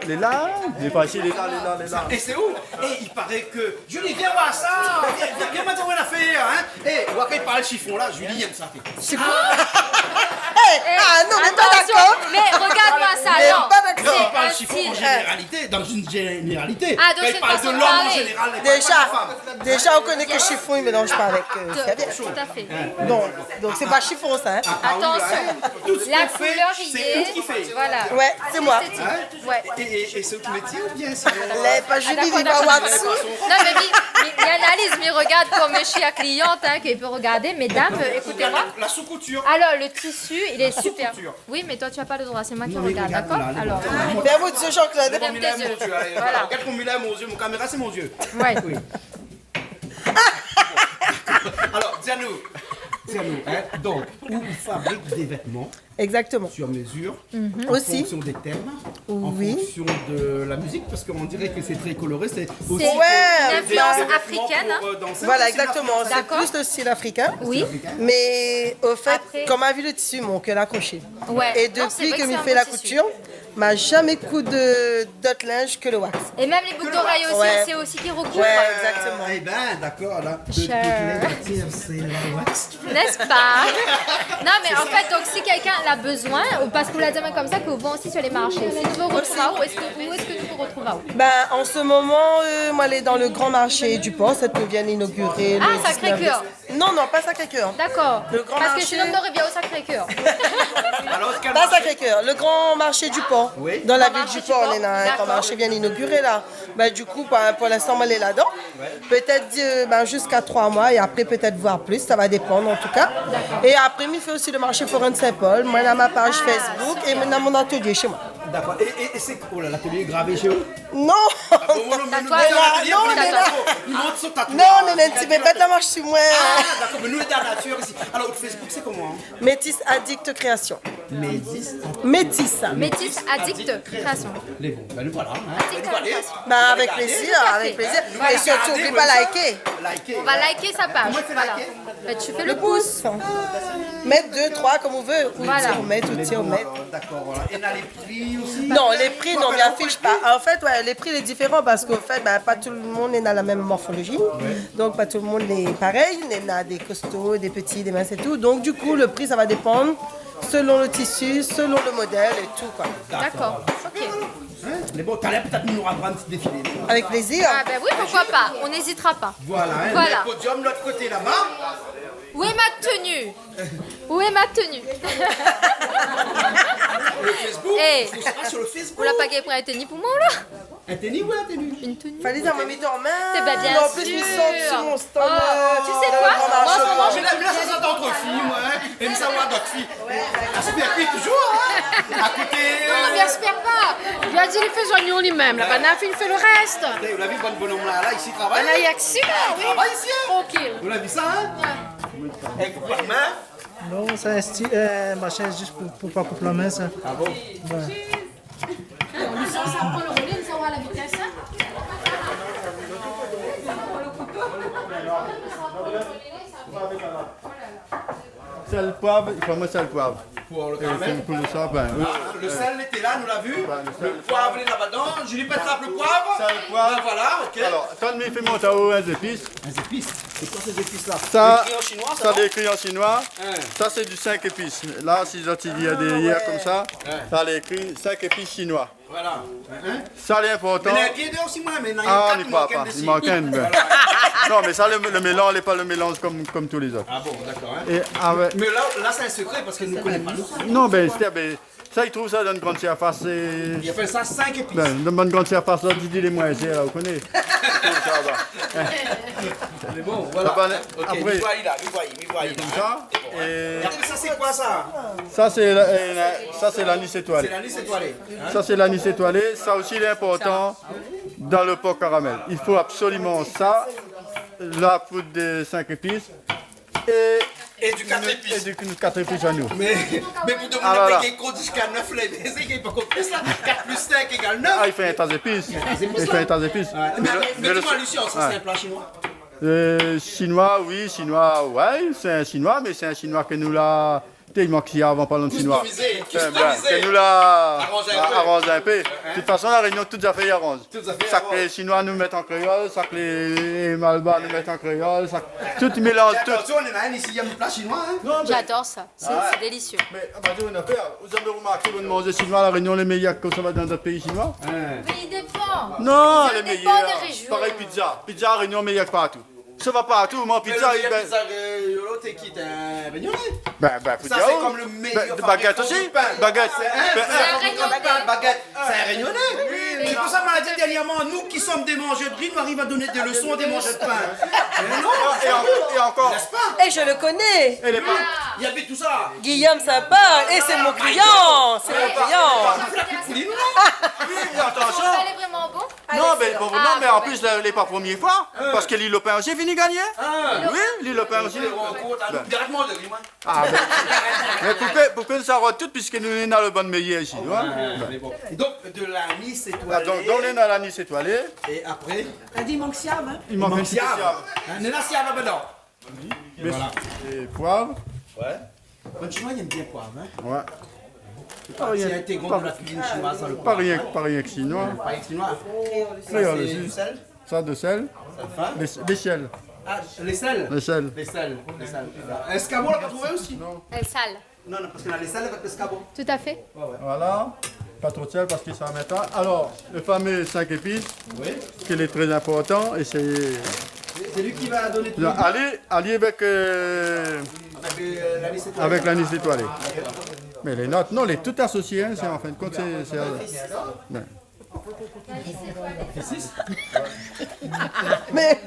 Il est là, il est pas ici, il est là. Et c'est où? Et il paraît que Julie, viens voir ça. Viens maintenant voir l'affaire, hein. Et on va parler chiffon là, Julie aime ça. C'est quoi? Non, mais pas d'accord. Mais regarde-moi ça, mais non. Pas d'accord. On parle chiffon en généralité, dans une généralité. Ah, donc il parle de l'homme en général. Déjà, on connaît que chiffon, il mélange pas avec serviette. Tout à fait. Donc c'est pas chiffon ça, hein. Attention, la couleur y est. Voilà. Ouais, c'est moi. Ouais. Et c'est au métier ou bien c'est... Pas Julie, il va voir dessous. Non, mais il analyse, mais regarde comme je suis la cliente, hein, qu'il peut regarder. Mesdames, écoutez-moi. La sous-couture. Alors, le tissu, il est super. Oui, mais toi, tu n'as pas le droit, c'est moi qui regarde, d'accord? Alors. Bien, vous, ce genre que là, Ferme tes yeux. Voilà. Regarde mon mulet, mon yeux, mon caméra, c'est mon yeux. Ouais. Oui. Alors, dis-nous, hein, donc, où on fabrique des vêtements. Exactement. Sur mesure, en fonction des thèmes, en fonction de la musique, parce qu'on dirait que c'est très coloré, c'est aussi une influence africaine. Voilà, exactement. C'est plus le style africain. Oui. Mais au fait, comme a vu le tissu, mon cœur accroché. Ouais. Et depuis que je fais la couture, m'a jamais coupé d'autre linge que le wax. Et même les boucles d'oreilles aussi, c'est aussi qui recouvrent. Ouais, exactement. Eh ben, d'accord, là. Cher. C'est la wax. N'est-ce pas? Non, mais en fait, donc si quelqu'un l'a besoin, ou parce que vous l'avez dit comme ça, que vous vendez aussi sur les marchés. Si tu veux retrouver à où est-ce que tu peux retrouver à où? Ben, en ce moment, moi, elle est dans le grand marché du port, ça peut vient inaugurer. Ah, Sacré-Cœur. Non, pas Sacré-Cœur. D'accord. Parce marché... que sinon, on revient au Sacré-Cœur. Pas Sacré-Cœur, le grand marché du port. Oui. Dans la ville du port, on est là, un grand marché vient d'inaugurer là. Ben, du coup, pour l'instant, elle est là-dedans. Peut-être jusqu'à 3 mois et après, peut-être voir plus, ça va dépendre en tout cas. Et après, il fait aussi le marché Forain Saint-Paul. Moi, dans ma page Facebook et dans mon atelier chez moi. D'accord. Et c'est quoi l'atelier est gravé chez vous? Non. Non, on est un petit peu bête la marche sur moi. Ah, d'accord, mais nous, on est dans la nature ici. Alors, votre Facebook, c'est comment? Métis Addict Création. Métis Addict Création. Les bons, ben nous voilà. Avec plaisir, avec plaisir. Et surtout, n'oublie pas liker. On va liker sa page. Voilà. Tu fais le pouce. Mettre 2, 3 comme on veut. Voilà. On met, on met. D'accord, voilà. Et on a les prix aussi? Non, les prix, non, on n'affiche pas. En fait, les prix, sont différents parce qu'en fait, pas tout le monde est dans la même morphologie. Donc, pas tout le monde est pareil. Il y en a des costauds, des petits, des minces et tout. Donc, du coup, le prix, ça va dépendre selon le tissu, selon le modèle et tout, quoi. D'accord, ok. Mais bon, t'as l'air peut-être nous rendre un petit défilé. Avec plaisir. Ah ben oui, pourquoi pas, on n'hésitera pas. Voilà, hein, voilà. Le podium de l'autre côté là-bas. Où est ma tenue? Où est ma tenue? Le Facebook, Eh, on sera sur le Facebook. vous la pagaie pour un tennis pour moi là? Un tennis ou un tennis? Une tenue. Fallait dire, mais mets en main. C'est bien En plus, sûr. ils sont sur mon stand. Tu sais quoi? Moi, en ce moment, Mais là, ça sort entre filles, moi. Et me savoir d'autres filles. Ah, c'est bien cuit toujours, hein. À côté. Non, bien espère pas. Il a dit il fait soigner lui-même. La banane, il fait le reste. Vous l'avez vu, bon bonhomme là, ici, il travaille. Là, il y a que ça, oui. Travaille ici, hein. Tranquille. Vous l'avez vu ça, hein? Avec la main. Non, c'est un style, machin juste pour pas couper la main, ça. Ah bon? Ouais. On ça prend le relais, on savoir la vitesse. Sel, poivre, il faut mettre sel, poivre. Pour le Et caramel. pour le sapin. Oui. Le sel était là, nous l'a vu. le Le poivre est là-dedans. Julie Petrap, le poivre. Sel, poivre. Ben voilà, ok. Alors, quand il fait monter aux épices, Les épices. C'est quoi ces épices-là? ça, Écrit en chinois, ça, ça non? l'écrit en chinois. Hein. Ça, c'est du 5 épices. Là, si il y a des hier comme ça, Ouais. ça l'écrit 5 épices chinois. Voilà. Hein? Ça, l'important. Mais il y a un pied d'or aussi, moi, mais il y en a Ah, on quatre n'y qui croit manquent pas. dessus. Il manque un. Ben. Non, mais ça, le mélange n'est pas le mélange comme tous les autres. Ah bon, d'accord. Hein? Et avec... Mais là c'est un secret parce que nous ne connaissons pas nous. Non, ben, ça, ils trouvent ça dans une grande surface. Il appelle ça 5 épices. Ben, dans une grande surface, là, tu dis les moins chers, là, vous connaissez. Mais bon, voilà. Ah, ben, Ok, après- mi voyez là, mi voyez Comme là. ça. Et après, ça, c'est quoi ça? Ça, c'est l'anis étoilé. C'est l'anis étoilé. Hein? Ça, c'est l'anis étoilé. Ça aussi, il est important dans le pot caramel. Il faut absolument ça, la poudre de 5 épices Et du 4 épices. et du 4 épices à nous. Mais pour demander Ah, voilà. qu'il y ait code jusqu'à 9 les c'est qu'il n'y a pas compris ça. 4 plus 5 égale 9. Ah, il fait un tas d'épices. Il fait un tas d'épices. Mais dis-moi, Lucien, ça c'est un plat chinois? Chinois, oui, chinois, ouais, c'est un chinois, mais c'est un chinois que nous l'a. Il manque si avant parlant de chinois. Que nous l'a arrangé un peu. De toute façon, la réunion, toutes les affaires y arrangent. Ça que les Chinois nous mettent en créole, ça que les Malbas nous mettent en créole, ça tout mélange. Tout. Attention, on est là, ici, il y a un plat chinois. Hein? J'adore ça. C'est délicieux. Mais on va dire une affaire. Vous avez remarqué, vous mangez chinois à la réunion, les meilleurs comme ça va dans d'autres pays chinois? Mais il dépend. Non, Ça les dépend meilleurs. des régions. Pareil, pizza. Pizza à réunion, meilleur que partout. Ça va partout, mon pizza, il pizza, l'autre, t'es qui? T'es un réunionnais? Ben, Ça, pizza, c'est oui. comme le meilleur. Baguette aussi? Baguette. Baguette, c'est un réunionnais. C'est pour ça qu'on m'a dit dernièrement, nous qui sommes des mangeurs de riz, nous arrivons à donner des leçons à des mangeurs de pain. Et encore. N'est-ce pas? Et je le connais. Il y avait tout ça. Guillaume Sympa. Et c'est mon client. C'est mon client. Attention. Elle est vraiment bon. Non, mais en plus, elle n'est pas première fois. Parce que l'île Lopin aussi est fini gagner. Oui, l'île Lopin aussi. Directement de lui, Ah, ben. Mais pour que nous ça rote tout, puisque nous sommes dans le bon meilleur ici. Donc, de l'anis étoilé. Donc, on est dans l'anis étoilé. Et après? Elle dit manque siam, hein? Il manque un petit peu de siave. On est là, siam, dedans. Et voilà. Et poivre. Ouais. Bonne chinois, il aime bien poivre, hein? Ouais. C'est intégrant de la cuisine chinoise, ça, le poivre. Pas rien que chinois. Pas rien que chinois. Créole c'est aussi. du sel? Ça, de sel. Des sels. Ah, les sels? Les sels. Les sels. Escabeau, on l'a pas trouvé aussi? Non. Elle est sale. Non, parce qu'on a les sels avec l'escabeau. Tout à fait. Voilà. Pas trop de sel parce que ça va mettre. Alors, le fameux 5 épices, qui est très important, et c'est. C'est lui qui va donner tout. Allié avec l'anis étoilé. Mais les notes, non, les toutes associées, hein, c'est en fin de compte, c'est. Ouais. Mais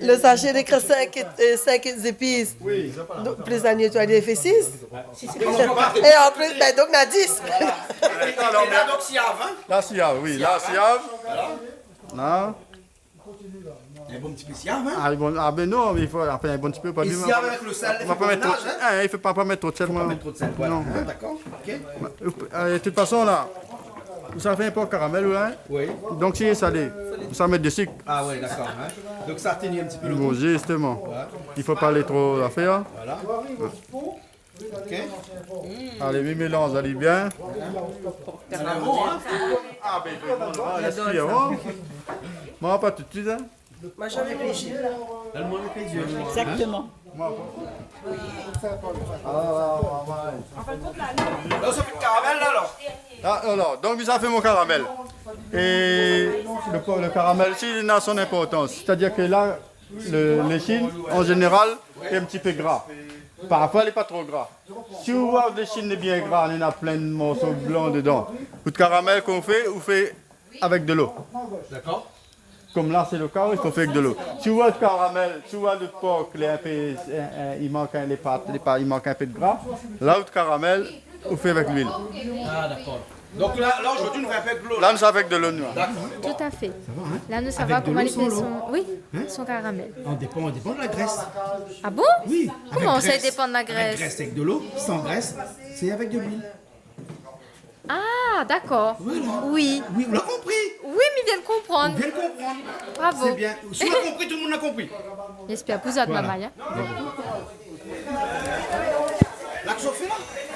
le sachet d'écrit 5 épices. Oui, Donc, plus la nettoyer fait 6. Et en plus, ben, donc on a 10. Et là, donc, siave, hein? La siave, oui, la siave. Là. Un bon petit peu siave, hein? Ah ben non, mais il faut enfin, un bon petit peu. Pas Et bien, siave avec le sel, on va pas mettre trop, il ne faut pas mettre trop de sel. Pas mettre trop de sel, voilà. Non. Hein, d'accord, ok. De toute façon, là, ça fait un peu de caramel, hein? Oui. Donc, si c'est salé, ça met du sucre. Ah ouais, d'accord. Hein. Donc ça atténue un petit peu le Bon, goût. justement. Il ne faut pas aller trop la faire. Voilà. Ok. Allez, mélange, allez bien. C'est bon, hein? Ah ben, laisse-le, hein? Moi, pas tout de suite, hein? Moi, j'avais réfléchi. Donne-moi avec les yeux. Exactement. Là, ça fait le caramel, là, alors? Ah, alors, donc ça fait mon caramel. Et le caramel aussi, il a son importance. C'est-à-dire que là, l'échine, en général, est un petit peu gras. Parfois, elle n'est pas trop gras. Si vous voyez des chines bien gras, il y en a plein de morceaux blancs dedans. Ou de caramel qu'on fait, on fait avec de l'eau. D'accord. Comme là, c'est le cas, il faut faire avec de l'eau. Si vous voyez le caramel, si vous voyez le porc, il manque les pâtes, il manque un peu de gras. Là, le caramel, on fait avec l'huile. Ah, d'accord. Donc là aujourd'hui, nous faisons avec de l'eau. Là, nous faisons avec de l'eau noire. Tout à fait. Là, nous Avec savons de comment l'eau les sans fait l'eau son... Oui, son caramel. On dépend de la graisse. Ah bon? Oui. Comment ça dépend de la graisse? Avec graisse, avec de l'eau. Sans graisse, c'est avec de l'huile. Ah, d'accord. Voilà. Oui. Oui, on l'a compris. Oui, mais il vient de comprendre. On vient de comprendre. Bravo. C'est bien. Si on a compris, tout le monde a compris. J'espère que vous êtes Voilà. maman. Hein? Là, que je fais là.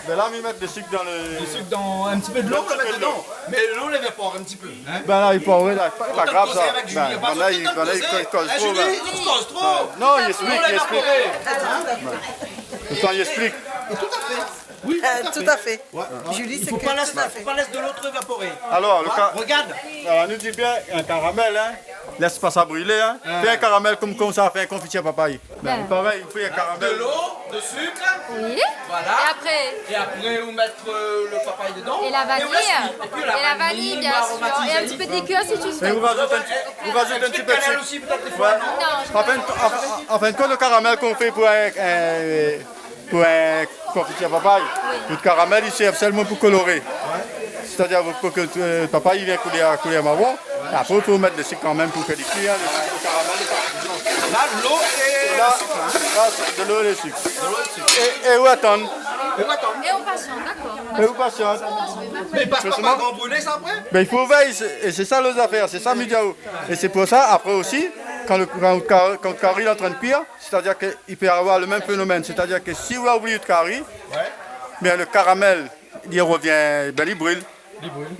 Ben là, on met des sucres dans le... Du sucre dans un petit peu de l'eau, on le met dedans. Mais l'eau, on lève pas un petit peu. Hein? Ben là, il faut enlever la... Pas grave ça. Avec Julie, Ben là, il cause trop. Julie, ben. tu causes trop. Non, il explique. Pourtant, il explique. Tout à fait. Oui, Tout à fait. Ouais. Julie, Il c'est faut que pas tout à fait. laisser de l'autre évaporer. Alors, Regarde. Alors, on nous dit bien un caramel, hein. Laisse pas ça brûler, hein. Fais un caramel comme ça, fait un confiture papaye. Ben, pareil, il faut un caramel. De l'eau, de sucre. Oui. Voilà. Et après? Et après, vous mettre le papaye dedans. Et la vanille. on laisse. Et puis la vanille, bien sûr. Et un petit peu de liqueur si tu Et souhaites. vous rajoutez un petit peu de sucre. aussi, peut-être des Ouais. fois, non? En fin de compte, le caramel qu'on fait pour un confiture papaye, le caramel, il sert seulement pour colorer. C'est-à-dire pour que le papaye vienne couler à marron. Après, il faut mettre des sucre quand même pour que les clients, le caramel. Là, l'eau et Là, le sucre. là, c'est de l'eau et le sucre. Et où attendre? Et on patiente, d'accord. Et vous patiente. Mais passe pas par grand brûlé, ça après? Ben, il faut veiller, et c'est ça les affaires, c'est ça Midiao. Et c'est pour ça, après aussi, quand le curry est en train de cuire, c'est-à-dire qu'il peut y avoir le même phénomène. C'est-à-dire que si vous avez oublié le curry, bien le caramel, il revient, ben, il brûle.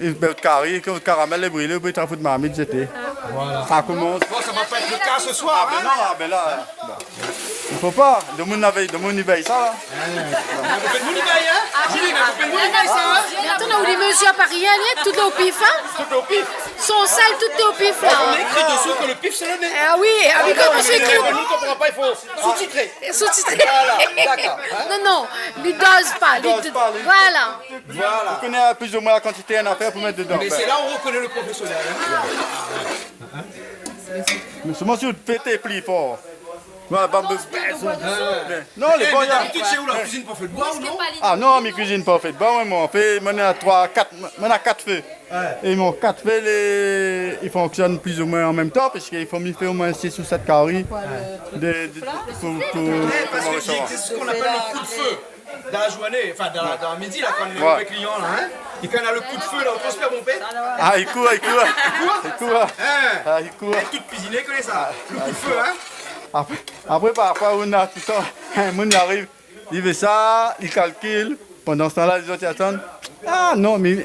Et ben, le curry, quand le caramel est brûlé, vous pouvez être de marmite jeter. Voilà. Ça commence. Bon, ça va pas être le cas ce soir. Ah ben non, ah ben là, bon. Il faut pas, de mon y veille ça là. Vous faites mon éveil, hein? Julie, vous faites mon éveil, ça, hein? Maintenant, on a où les messieurs à Paris, hein, tout est au pif, hein? Tout au pif. Son sale, tout est au pif, là. On a écrit dessous que le pif, c'est le nez. Ah oui, comme c'est écrit. Nous, on comprend pas, il faut sous-titrer. Sous-titré. Voilà, d'accord. Non, non, lui dose pas. Voilà. Voilà. On connaît plus ou moins la quantité en affaire pour mettre dedans. Mais c'est là où on reconnaît le professionnel. Hein? Mais seulement si vous pétez plus fort. Voilà, bambou. Non, les bons, d'habitude, chez vous, la cuisine pas fait de bois ou non? Ah non, mes cuisines pas fait de bois, moi, on fait, on a 4 feux. Et mon 4 feux, ils fonctionnent plus ou moins en même temps, parce qu'il faut me faire au moins 6 ou 7 carrés pour Parce qu'il existe ce qu'on appelle le coup de feu. Dans la journée, enfin dans la midi, là, quand on est mauvais client, là, hein, et quand on a le coup de feu, là, on transpire mon père. Ah, il court. Il court. Toute cuisinée connaît ça. Le coup de feu, hein. Après, parfois, on a tout le temps, un monde arrive, il fait ça, il calcule. Pendant ce temps-là, les autres attendent. Ah non, mais. Oui,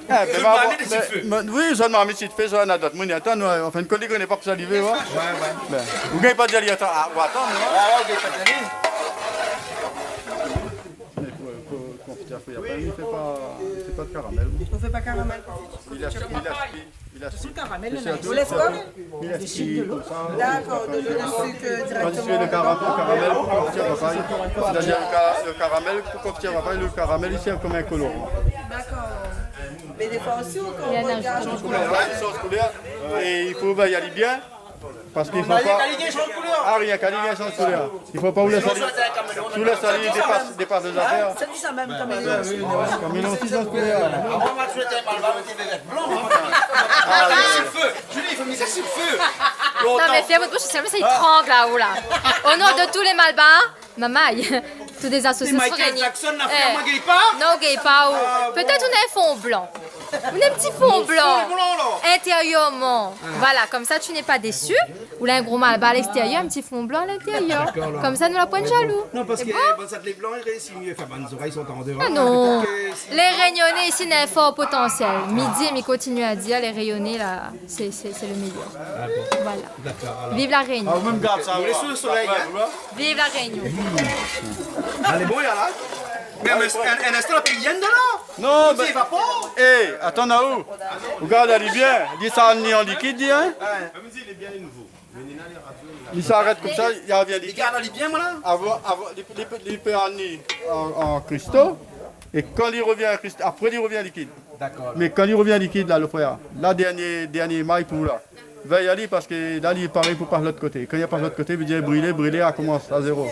je ne m'en suis fait, ça, on a d'autres monde qui attendent. En fin de compte, ils ne connaissent pas que ça arrive. Ouais. Vous ne gagnez pas de dire, attends, on va attendre. Ouais, vous gagnez pas de dire. Il ne fait pas de caramel. On fait pas caramel. Il a Sous le caramel, vous laisse quoi? Du sucre de l'eau. D'accord, de l'eau, de sucre directement. Quand tu fais le caramel pour confiture papaye, c'est-à-dire le caramel pour confiture papaye, le caramel il sert comme un colorant. D'accord. Mais des fois aussi, quand on regarde... Sauce couleur. Et il faut y aller bien. Parce qu'il ne faut pas. Ah, rien qu'à lier sans couleur. Il ne faut pas vous laisser aller. Si vous laissez aller, dépasse les affaires. Ça dit ça même, caméléon. Caméléon aussi sans couleur. Moi, je vais être mal blanc. C'est le feu. Julie, il faut miser sur le feu. Non, mais fiez votre bouche, c'est ça, il tremble là-haut là. Au nom de tous les malbars, mamaille, tous des associations. Michael Jackson n'a fait un gay pas? Non, gay pas. Peut-être on a un fond blanc. On a un petit fond blanc. Intérieurement. Voilà, comme ça tu n'es pas déçu. Ou là un gros malbar à l'extérieur, un petit fond blanc à l'intérieur. Comme ça nous la point jaloux. Non, parce que les blancs ils réussissent mieux. Enfin, nos oreilles sont en dehors. Ah non. Les rayonnés ici n'ont un fort potentiel. Midi, mais continue à dire, les rayonnés là, c'est le meilleur. Ah bon. Voilà. Vive la Réunion. Ah, vous même garde ça. Vous laissez sous le soleil. Vive la Réunion. Allez, bon, il y a là. Mais un instant, il y a de là. Non, mais. Attends, là où? Regarde, elle est bien. Dis ça en liquide, dis, hein? Il est bien nouveau. Il s'arrête comme ça, il revient Les gars, allez bien, moi là. il peut en cristaux. Et quand il revient en cristaux, après il revient liquide. D'accord. Mais quand il revient liquide, là, le frère, là, dernier maille pour là. Va y aller parce que là, il est pareil pour par l'autre côté. Quand il passe de l'autre côté, il veut dire brûler, elle commence à zéro.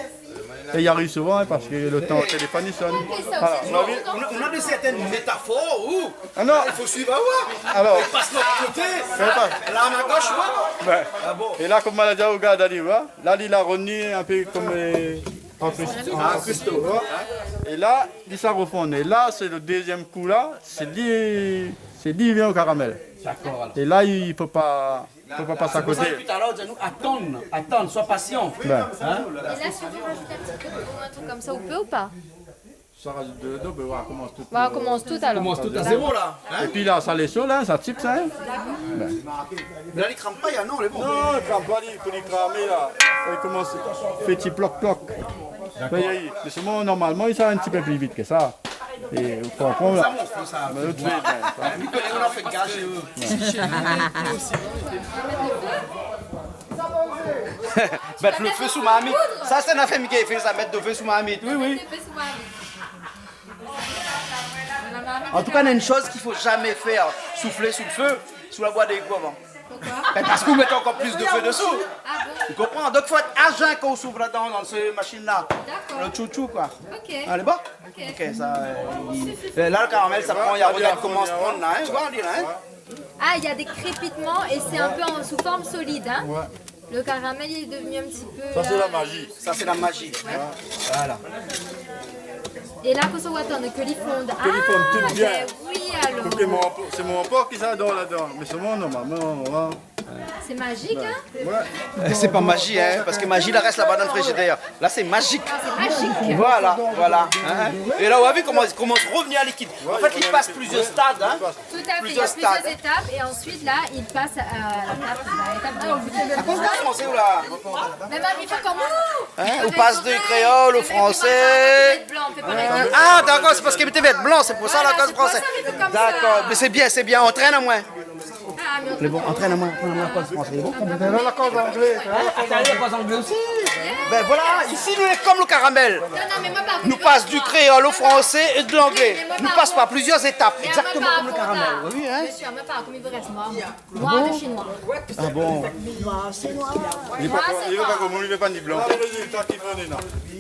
Et il arrive souvent hein, parce que le temps au téléphone il sonne. Alors, on a de certaines métaphores où il faut suivre à voir. Alors, il passe de l'autre côté, l'arme à gauche, ouais. Et là, comme on dit au gars d'aller voir, là, il a renié un peu comme en cristaux. Et là, il s'en refond. Et là, c'est le deuxième coup là, c'est lui, il vient au caramel. D'accord. Et là, il ne peut pas passer à côté. Tout à l'heure, nous attendre, sois patient. Ben. Et là, si on veut rajouter un petit peu de un truc comme ça, on peut ou pas? Ça rajoute de l'eau, ben voilà, commence tout. Bah, on commence tout alors. On commence tout à zéro là. Et puis là, ça les sauts là, ça type ça. Hein? Ben. Mais là, il crame pas, non, les bons. Non, il crame pas, il faut les cramer là. Il commence, il fait petit ploc-ploc. Mais seulement, normalement, il sort un petit peu plus vite que ça. Et franchement, là. Mais l'autre fait, on a fait gage chez eux. Mettre le feu sous ma amie. Ça, c'est une femme qui a fait ça, mettre le feu sous ma amie. Oui, oui. En tout cas, il y a une chose qu'il ne faut jamais faire, souffler sous le feu, sous la boîte d'égout avant. Pourquoi? Parce que vous mettez encore plus de feu dessous. Ah bon? Tu comprends? Donc il faut être agent quand on s'ouvre là-dedans, dans cette machine-là. D'accord. Le chouchou, quoi. Ok. Allez, bon? Ok, ça. Là, le caramel, ça prend, il y a regarde comment se prendre là, hein? Tu vois, on dit là, hein? Ah, il y a des crépitements et c'est un peu sous forme solide, hein? Ouais. Le caramel il est devenu un petit peu... Ça, c'est la magie. Ça, c'est la magie. Ouais. Voilà. Et là, quand on va attendre que les fonde. Que les fonde tout bien. Oui, alors. C'est mon porc qui s'adore là-dedans. Mais c'est mon normalement. C'est magique, hein? Ouais. C'est pas magie, hein, parce que magie, là reste là-bas dans le frigidaire. Là, c'est magique. C'est magique. Voilà. Hein? Et là, on a vu comment il commence à revenir à liquide. En fait, il passe plusieurs stades. Hein? Tout à fait, il y a plusieurs étapes. Et ensuite, là, il passe à l'étape de... À cause du français ou là? Même il fait comme hein? On passe du créole au français. Ah, d'accord, c'est parce qu'il était bête blanc, c'est pour ça la cause français. D'accord, mais c'est bien, entraîne à moi. C'est bon, entraîne à moi, la cause française. La cause anglaise. La cause anglaise aussi. Ben voilà, ici nous sommes comme le caramel. Nous passe du créole au français et de l'anglais. Nous passe par plusieurs étapes, exactement comme le caramel. Oui, hein? Monsieur, même pas comme il vous reste noir de chinois. Ah bon? C'est noir. Il ne veut pas comme il ne veut pas ni blanc.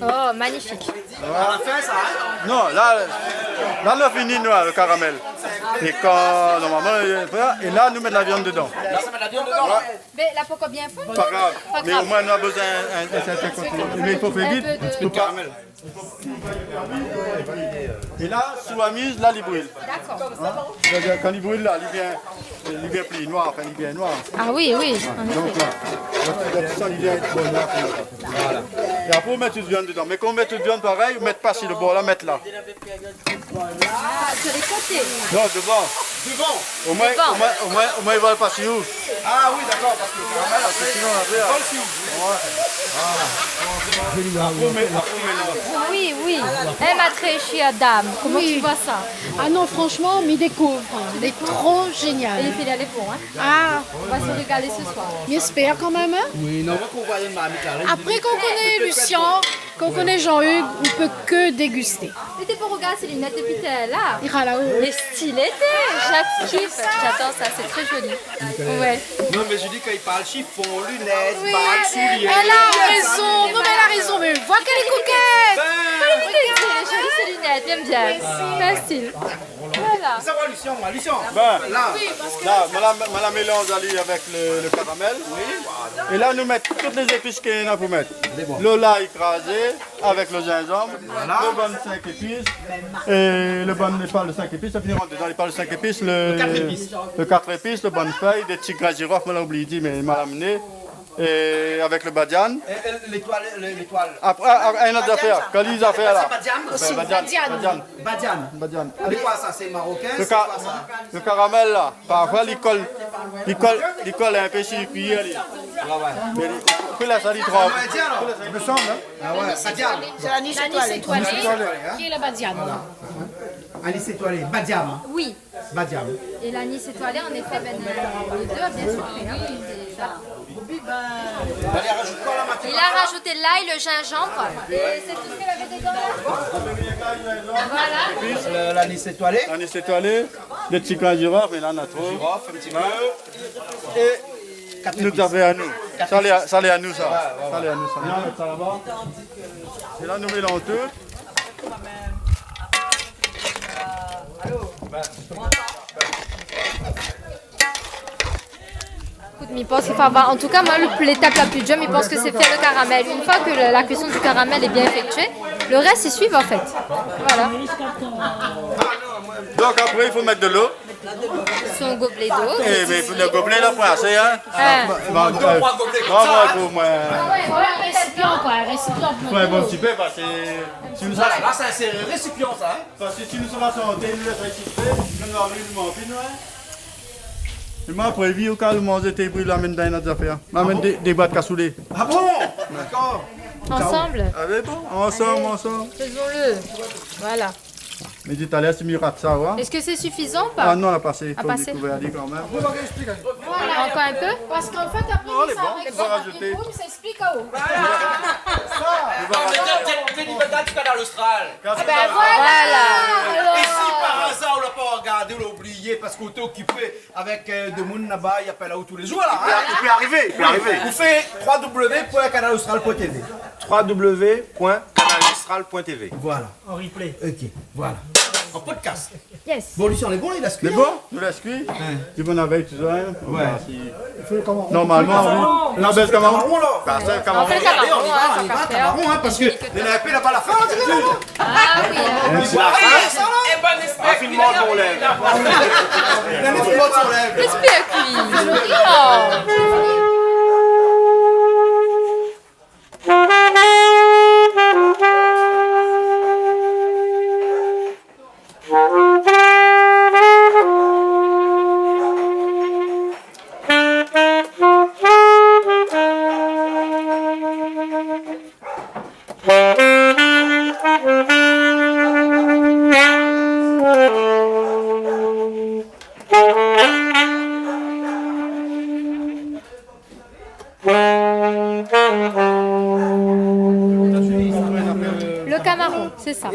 Oh, magnifique. On a fait ça, hein? Non, là, on a fini noir, le caramel. Et quand, normalement, et là, nous mettons la viande dedans. Là, ça met la viande dedans, là? Mais là, pourquoi bien fondre? Pas grave. Mais au moins, on a besoin d'un certain côté. Mais il faut faire vite. Un peu de caramel. Et là, sous la mise, là, il brûle. D'accord. Quand il brûle, là, il vient plus noir, enfin, il vient noir. Ah oui, oui. Donc là, il vient bon, noir. Voilà. Et après, on met toute viande dedans. Mais quand on met toute viande pareil, on ne met pas sur le bord, là, mettre là. Ah, sur les côtés. Non, devant. Devant. Au moins, il va pas sur où. Ah oui, d'accord, parce que le caramel, c'est sinon, on Oui, oui. Eh, ma très chère dame, comment tu vois ça? Ah non, franchement, m'y découvre. Il est trop génial. Et il fait d'aller pour, hein? Ah, on va se régaler ce soir. J'espère quand même, hein? Oui, non, qu'on voit une mamie carrée. Après qu'on connaît Lucien, qu'on connaît Jean-Hugues, on peut que déguster. Mais t'es pas regarder ses lunettes depuis t'es là. Il ira là-haut. Les stylés, j'kiffe. J'adore ça, c'est très joli. Ouais. Non, mais je dis quand il parle chiffon, lunettes, Oui, bagues, souliers. elle a raison. Non, mais elle a raison. Mais vois qu'elle est coquette. Elle est jolie ces lunettes, j'aime bien. Facile. Voilà. Ça va, Lucien, moi, Lucien. Ben, là, là, on la mélange avec le caramel. Oui. Et là, nous mettons toutes les épices qu'il y a pour mettre. Le lait écrasé avec le gingembre, le bon 5 épices. Et le bon, pas le 5 épices, ça finira dedans. Il parle de 5 épices, le 4 épices, le bon feuille, des petits gras girofle, on l'a oublié, mais il m'a amené. Et avec le badian. L'étoile. Après, une autre affaire. Quelle est l'affaire là? Badian. C'est quoi ça? C'est marocain? Le caramel là, parfois il colle un peu sur le cuillère. Mais il là, ça dit trop. Il me semble. Ah ouais, Badian. C'est l'anis étoilé. Qui est la badiane? Anis étoilé, Badiam. Oui. Badiam. Et l'anis étoilé, en effet, les deux, bien sûr. Il a rajouté l'ail, le gingembre. Et c'est tout ce qu'elle avait dedans là. Voilà. L'anis étoilé. L'anis étoilé, des petits grains de girofle, mais là on a trop. Girofle, un petit peu. Et nous avons à nous. Ça l'est à nous ça. Ça l'est à nous ça. Là, on met ça là-bas. Et là nous mélangeons tout. Écoute, mais il pense qu'il faut avoir. En tout cas, moi, l'étape la plus dure, il pense que c'est faire le caramel. Une fois que la cuisson du caramel est bien effectuée, le reste, ils suivent en fait. Voilà. Donc après, il faut mettre de l'eau. Son gobelet d'eau. Et mais le gobelet là pour assez, hein. Un récipient quoi, un récipient. Faut un bon petit peu parce que si nous Là, c'est un récipient ça. Parce que si nous sommes à santé, nous laissons récipient, nous avons eu le manquin, ouais. Je m'en prévu au cas où manger tes bruits, l'amène dans notre affaire. M'amène des boîtes cassoulet. Ah bon? D'accord. Ensemble. Allez, bon, ensemble. Faisons-le. Voilà. Mais dit à l'aise, c'est mieux rate ça, ouais. Est-ce que c'est suffisant ou pas? Ah non, on a passé. À passer. Quand même. Voilà. Encore un peu? Parce qu'en fait, après, Non, ça les bons, avec on va ça, rajouter. ça explique à haut. T'es libéral du canal austral. Ah ben voilà. Et si par hasard on l'a pas regardé, on l'a oublié parce qu'on était occupé avec de monde là-bas, il appelle là-haut tous les jours là. Il peut arriver. Vous faites www.canalaustral.tv. www.canalaustral.tv. Voilà. En replay. Ok, voilà. En podcast. Yes. Bon, Lucien, on est bon, il a ce C'est bon? Nous laisse cuire. Du bon avec, tu vois. Ouais. Normalement, oui. La belle Cameroun. On fait le Cameroun, on y va, Cameroun, parce que les nappés là-bas, la fin, on dirait là-bas. Ah oui. C'est la fin. Raffinement de mon lèvre. L'esprit à cuire. Oh. Le camarón, c'est ça.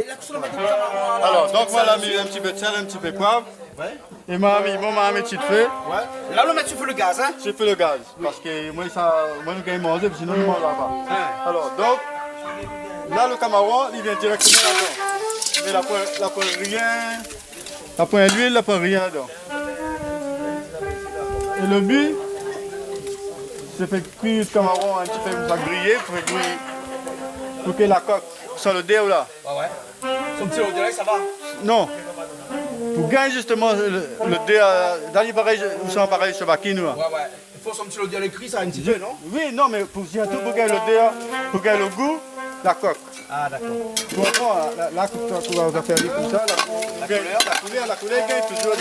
Alors, donc voilà, mis un petit peu de sel, un petit peu de poivre. Et maman m'a mis un petit feu. Là, on met sur le gaz, hein? J'ai fait le gaz. Parce que moi, nous gagne manger, sinon, nous ne mangeons pas. Alors, donc, là, le camarón, il vient directement là-dedans. Mais la poêle rien. La poêle d'huile, la poêle rien dedans. Et le but, c'est fait cuire le camarón un petit peu comme ça, griller, pour que la coque soit le dé là. Ouais. Son petit direct, ça va? Non. Pour gagner justement le dé, dans pareil, nous sommes pareils sur Bakine. Ouais. Il faut son petit lot écrit, ça un petit peu, non? Oui, non, mais pour gagner le dé, pour gagner le goût, la coque. Ah, d'accord. Pour là, on va faire comme ça, la couleur gagne toujours.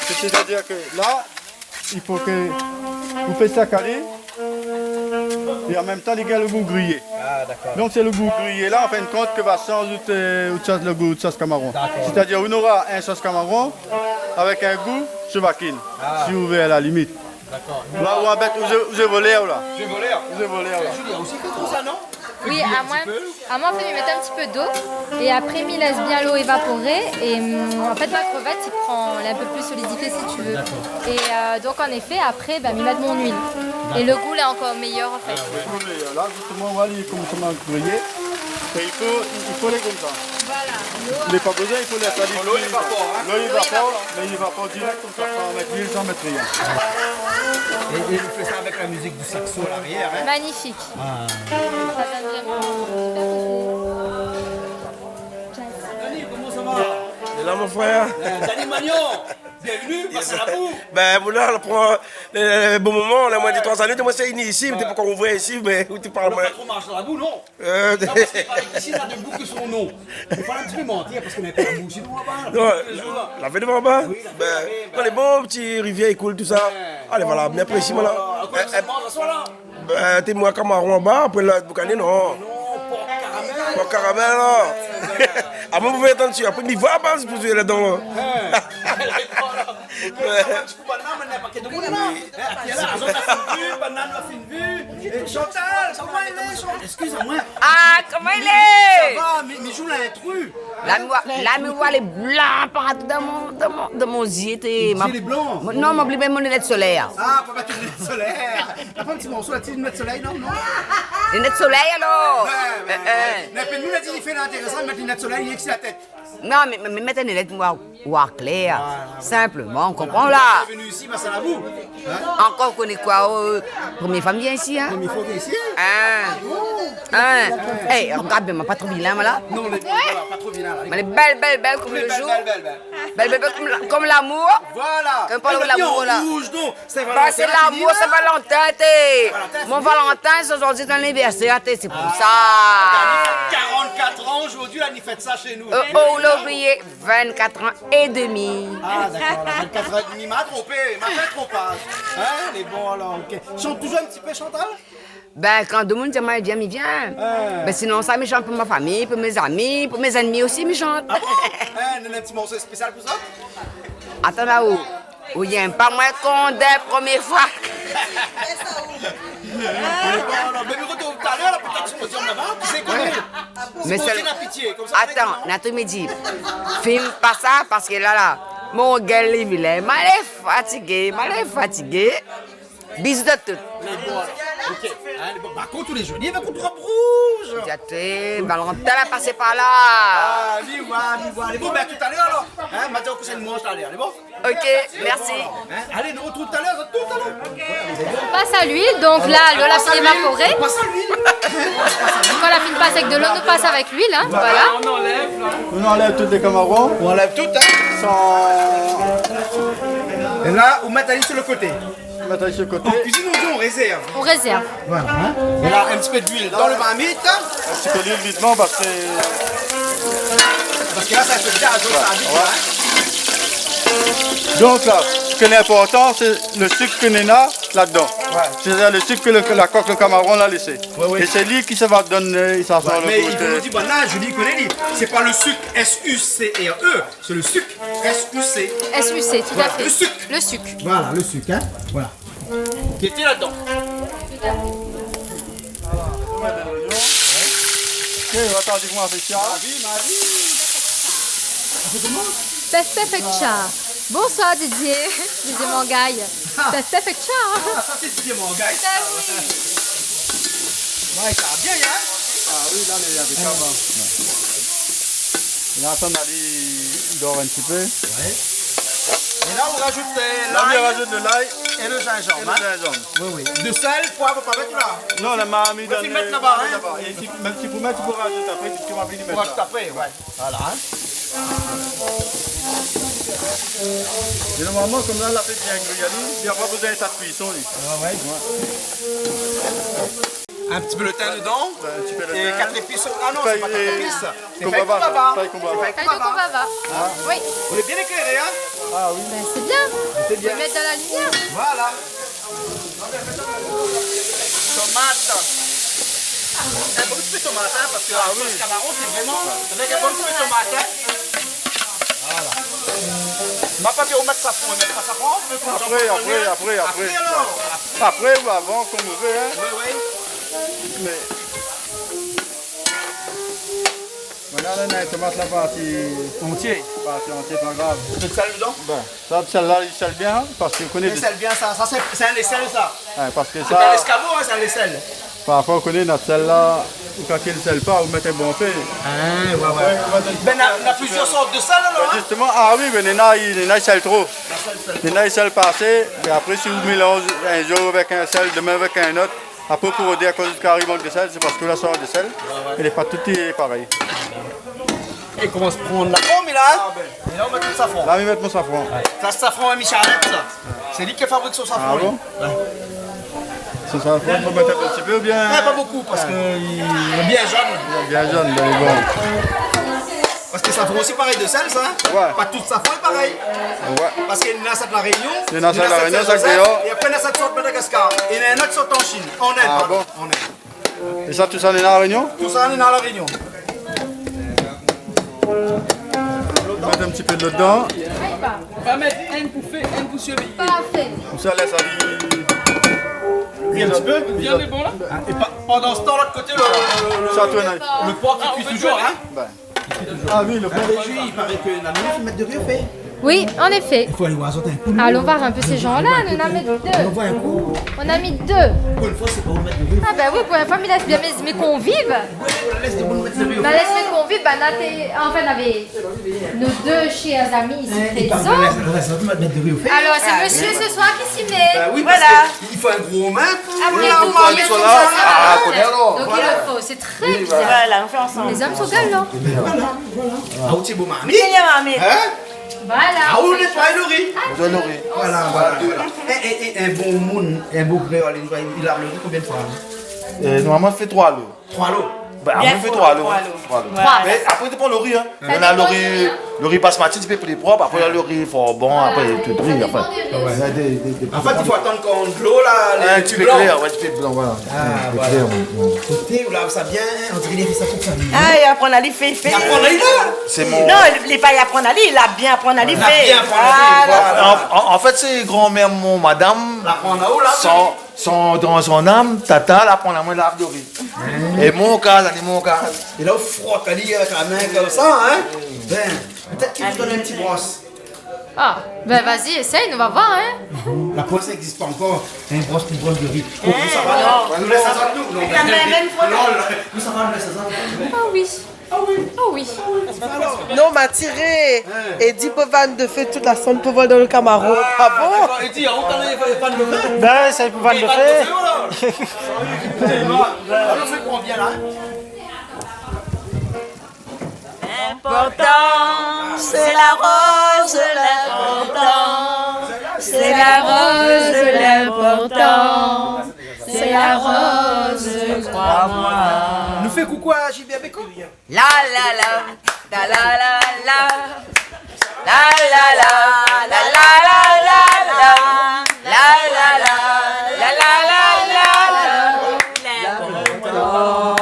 C'est-à-dire que là, il faut que vous faites ça caler. Et en même temps, il y a le goût grillé. Ah, d'accord. Donc c'est le goût grillé là, en fin de compte, que va changer le goût de sauce camarón. C'est-à-dire on aura un sauce camarón avec un goût chevakine, si vous voulez à la limite. D'accord. Là où on bête, vous avez volé là. Vous avez volé là. Julie, aussi fait tout ça, non? Oui, à moins en fait, il met un petit peu d'eau et après, il laisse bien l'eau évaporer et en fait, la crevette, elle est un peu plus solidifiée si tu veux. Et donc, en effet, après, il met de mon huile. Et le goût, est encore meilleur en fait. Là, justement, voilà, il commence à griller. Et il faut les comme ça. Voilà. Il n'est pas besoin, il faut les salir. L'eau évapore, hein? L'eau évapore, mais il évapore direct comme ça, sans mettre l'huile, sans mettre rien. Et il fait ça avec la musique du saxo à l'arrière, hein? Magnifique. Ah. Ça donne vraiment. Dani, comment ça va? Et là, mon frère. Dani Magnon, bienvenue, passez la boue. Ben, voilà, pour le bon moment, on a moins de 3 années, moi c'est ici, mais t'es pas qu'on ouvre ici, mais où tu parles moins. Le patron marche dans la boue, non? Non, parce qu'il paraît qu'ici, il y a des bouts que son nom. Il faut un petit peu mentir, parce qu'on n'a pas de boue. Sinon, on va Non, la veille devant bas. Ben, on est bon, petit rivière, il coule, tout ça. Allez, voilà, bien précis, moi là. Ben, t'es moi camarón en bas, après là, boucané, non. Pour caramel, là. Ah, moi, vous pouvez attendre dessus. Après, il va à base pour jouer là-dedans, là. Excusez-moi. Ah, comment il est? Ça va, mais joue l'intrus. Là, me voit les blancs partout dans mon yeux. Les blancs? Non, m'oublie même mon lunette solaire. Ah, pas mettre une lunette solaire. T'as pas un petit morceau là-dessus, une lunette soleil, non? Les lunettes soleil alors? Mais nous, on a dit qu'il fait l'intéressant de mettre une lunette soleil, il est que la tête. Non, mais mettez une lunette noire claire. Simplement, on comprend là. On est venu ici, bah, c'est la boue. Encore, on connaît quoi? Première femme vient ici, hein? Première fois vient ici? Hey, regarde bien, pas trop vilain, là. Non, pas trop vilain, là. Mais elle est belle comme le jour. Belle comme l'amour. Voilà. Comme parle de l'amour, là. Rouge, non. C'est l'amour, c'est Valentin, t'es. Mon Valentin, c'est aujourd'hui ton anniversaire, t'es. C'est pour ça. 44 ans aujourd'hui, là, il fait ça chez nous. Oh, l'a oublié, 24 ans et demi. Ah, d'accord, 24 ans et demi, m'a trompé, m'a fait trompage. Hein, les bons, alors, ok. Chante toujours un petit peu, Chantal? Ben, quand tout le monde dit, il vient. Ben, sinon, ça, me chante pour ma famille, pour mes amis, pour mes ennemis aussi, me chante. Ah bon? Un petit morceau spécial pour ça? Attends là-haut. Où il n'y a pas moins qu'on des premières fois. Mais attends, Nato me dit, filme pas ça parce que là, mon gars, il est fatigué. Bisous de tout. Ok. Par contre, tous les jeudis, il va contre robe rouge. Valentin a passé par là. Ah, oui. Allez, bon, ben tout à l'heure alors. Hein, maintenant que c'est une manche, allez, bon. Ok, merci. Allez, nous retrouvons tout à l'heure. On passe à l'huile, donc là, l'eau la fait évaporer. On passe à l'huile. Quand la fine passe avec de l'eau, nous passe avec l'huile, hein, voilà. On enlève toutes les camarons. On enlève toutes, hein. Et là, on met la sur le côté. On cuisine aujourd'hui, on réserve. On réserve. Voilà. Hein? Et là, un petit peu d'huile dans le marmite. Un petit peu d'huile vite parce que là, ça se gaz, donc ça vite. Donc là, ce qui est important, c'est le sucre que nous avons là-dedans. C'est-à-dire le sucre que la coque, le camaron l'a laissé. Et c'est lui qui se va donner, il s'en sort le mais goût. il faut nous dire, bon, là, je dis, connais, c'est pas le sucre S-U-C-R-E, c'est le sucre S-U-C. S-U-C, tout à fait. Le sucre. Le sucre. Voilà, le sucre, hein. Voilà. Qui était là-dedans. Ok, on va attendre qu'on a fait ça. Perfecta. Bonsoir Didier. Didier Mangaille. Perfecta. Ah, ça c'est Didier Mangaille. Ça oui. Ouais, ça va bien, hein. Ah oui, là, il y a des camarons. Là, on il dort un petit peu. Ouais. Et là, on rajoute l'ail. On rajoute de l'ail. Et le gingembre. Oui. De sel, poivre, pas mettre là. Non, la mamie donne. Tu mettre là-bas, hein. Même si vous mettez, tu peux rajouter après, tu vas venir mettre. Rajouter après, ouais. Voilà, hein. Et normalement, comme là, la fait bien grillée, il n'y a pas besoin de ta cuisson. Un petit peu de thym dedans. Un petit peu de et thym. 4 épices. Ah non, c'est pas 4 épices. C'est fait Kumbaba. Kumbaba. Oui. On est bien éclairé, hein. Ah oui. Ben, c'est bien. C'est bien. On peut mettre dans la lumière. Voilà. Tomate. Un bon petit peu de tomate, hein, parce que le camaron, c'est vraiment avec un bon petit peu de tomate. Hein. Voilà. On va pas dire on met safran, on met pas safran. Après alors. Après ou avant, comme vous voulez. Hein. Oui. Mais... Voilà, là, la tomate, la partie entière. Partie entière, pas grave. Tu sel dedans? Ben, ça, celle-là, il sale bien, parce que vous connaissez... Il sel bien, ça c'est un aisselle, ça. Ouais, parce que C'est ça... pas l'escabeau, hein, c'est un aisselle. Parfois, on connaît notre celle-là, quand il ne sel pas, vous mettez un bon fait. Ah, ouais. Ben, on a plusieurs sortes de sel, alors, hein? Justement, ah oui, mais les nains, ils sèlent trop. Les nains, ils sèlent pas assez, et après, si vous mélangez un jour avec un sel, demain avec un autre, après, pour dire à cause du carré manque de sel, c'est parce que la sorte de sel, elle n'est pas toute pareille. Et comment se prendre la pomme, là? Et là, on met tout le safran. Là, on met mon safran. Ça, c'est safran à Michalette, ça. C'est lui qui fabrique son safran. Ah bon? Ce safran, il faut mettre un petit peu ou bien... Pas beaucoup, parce qu'il est bien jaune. Bien jaune, il est bon. Parce que ça fait aussi pareil de sel, ça. Ouais. Pas tout safran est pareil. Ouais. Parce qu'il y en a ça de la Réunion. Il y en a ça de la Réunion, ça de dehors. Et après, il y en a ça de Madagascar. Et il y en a un autre qui sort en Chine. En Inde, Ah bon? En Inde. Et ça, tout ça, on est dans la Réunion? Tout ça, on est dans la Réunion. Mettre un petit peu de dedans. On va mettre un pour faire, un pour surveiller. Parfait. Comme ça, laisse aller. Oui, un petit peu. Bien est bon là. Et pendant ce temps, l'autre côté, le porc qui cuit toujours, hein. Ah oui, le porc. Il paraît que la minute, il met de riz au fait. Oui, en effet. Il faut aller voir un coup. Allons voir un peu ces gens-là. On en a mis 2. On voit un coup. On a mis 2. Pour une fois, c'est pas au mettre de riz. Ah ben oui, pour une fois, il laisse bien mes convives. Laisse de mettre de riz au On fait. laisse mes convives. Enfin, on avait nos 2 chers amis ici présents. Alors, c'est monsieur ce soir qui s'y met. Oui, voilà. Il faut un gros main. Après Là, tout, on parle il y a de tout cela. ça, Ah, ça connais alors. Donc il le faut, c'est très bizarre. Voilà, on fait ensemble. Les hommes sont galants. Ah, où tu es beau, mamie? Viens, mamie. Hein? Voilà. Ah, où nettoie le riz? On doit le riz. Voilà. Et un bon monde, un beau créole, il lave le riz combien de fois? Normalement, on fait 3 lots. 3 lots. Bah, on fait 3 lots. Mais après, tu prends le riz. Hein. On a le riz basmati, tu peux plus propre. Après, le riz fort bon. Après, tout le riz. Enfin, en fait, il faut attendre qu'on de l'eau là. un petit peu clair. Ouais, tu peux blanc. Voilà. Ah, voilà. Écoutez, vous lavez ça bien. On dirait qu'il a fait ça toute sa vie. Ah, il apprend à lui faire. Il apprend à lui là. C'est mon. Non, il n'est pas y apprendre à lui, il a bien apprendre à lui Il a bien faire. apprendre à lui. Voilà. En fait, c'est grand-mère, mon madame. La prendre là-haut là. Dans son âme, tata, la prend la main de l'arbre de riz. Et mon cas, ça dit mon cas. Et là, on frotte à lui avec la main comme ça, hein. Ben, peut-être qu'il vous donne un petit brosse. Ah, ben vas-y, essaye, on va voir, hein. La brosse n'existe pas encore. Un brosse pour brosse de riz. Oh, vous, ça va? Nous laisse ça à nous. Non, nous, ça va, nous laisse ça. Ah oui. Ah oui. Oh oui. Non, on m'a tiré et dit pour vendre de feu toute la sonde pour voler dans le Camaro. Pas bon? Et dis, on t'en est pas de feu? Ben, c'est pour vendre de feu. On fait pour bien là. L'important, c'est la rose, l'important. C'est la rose, l'important. C'est la rose, crois-moi. Nous fait coucou à JB Beko. La la la, la la la la. La la la, la la la la la. La la la, la la la la la. L'important.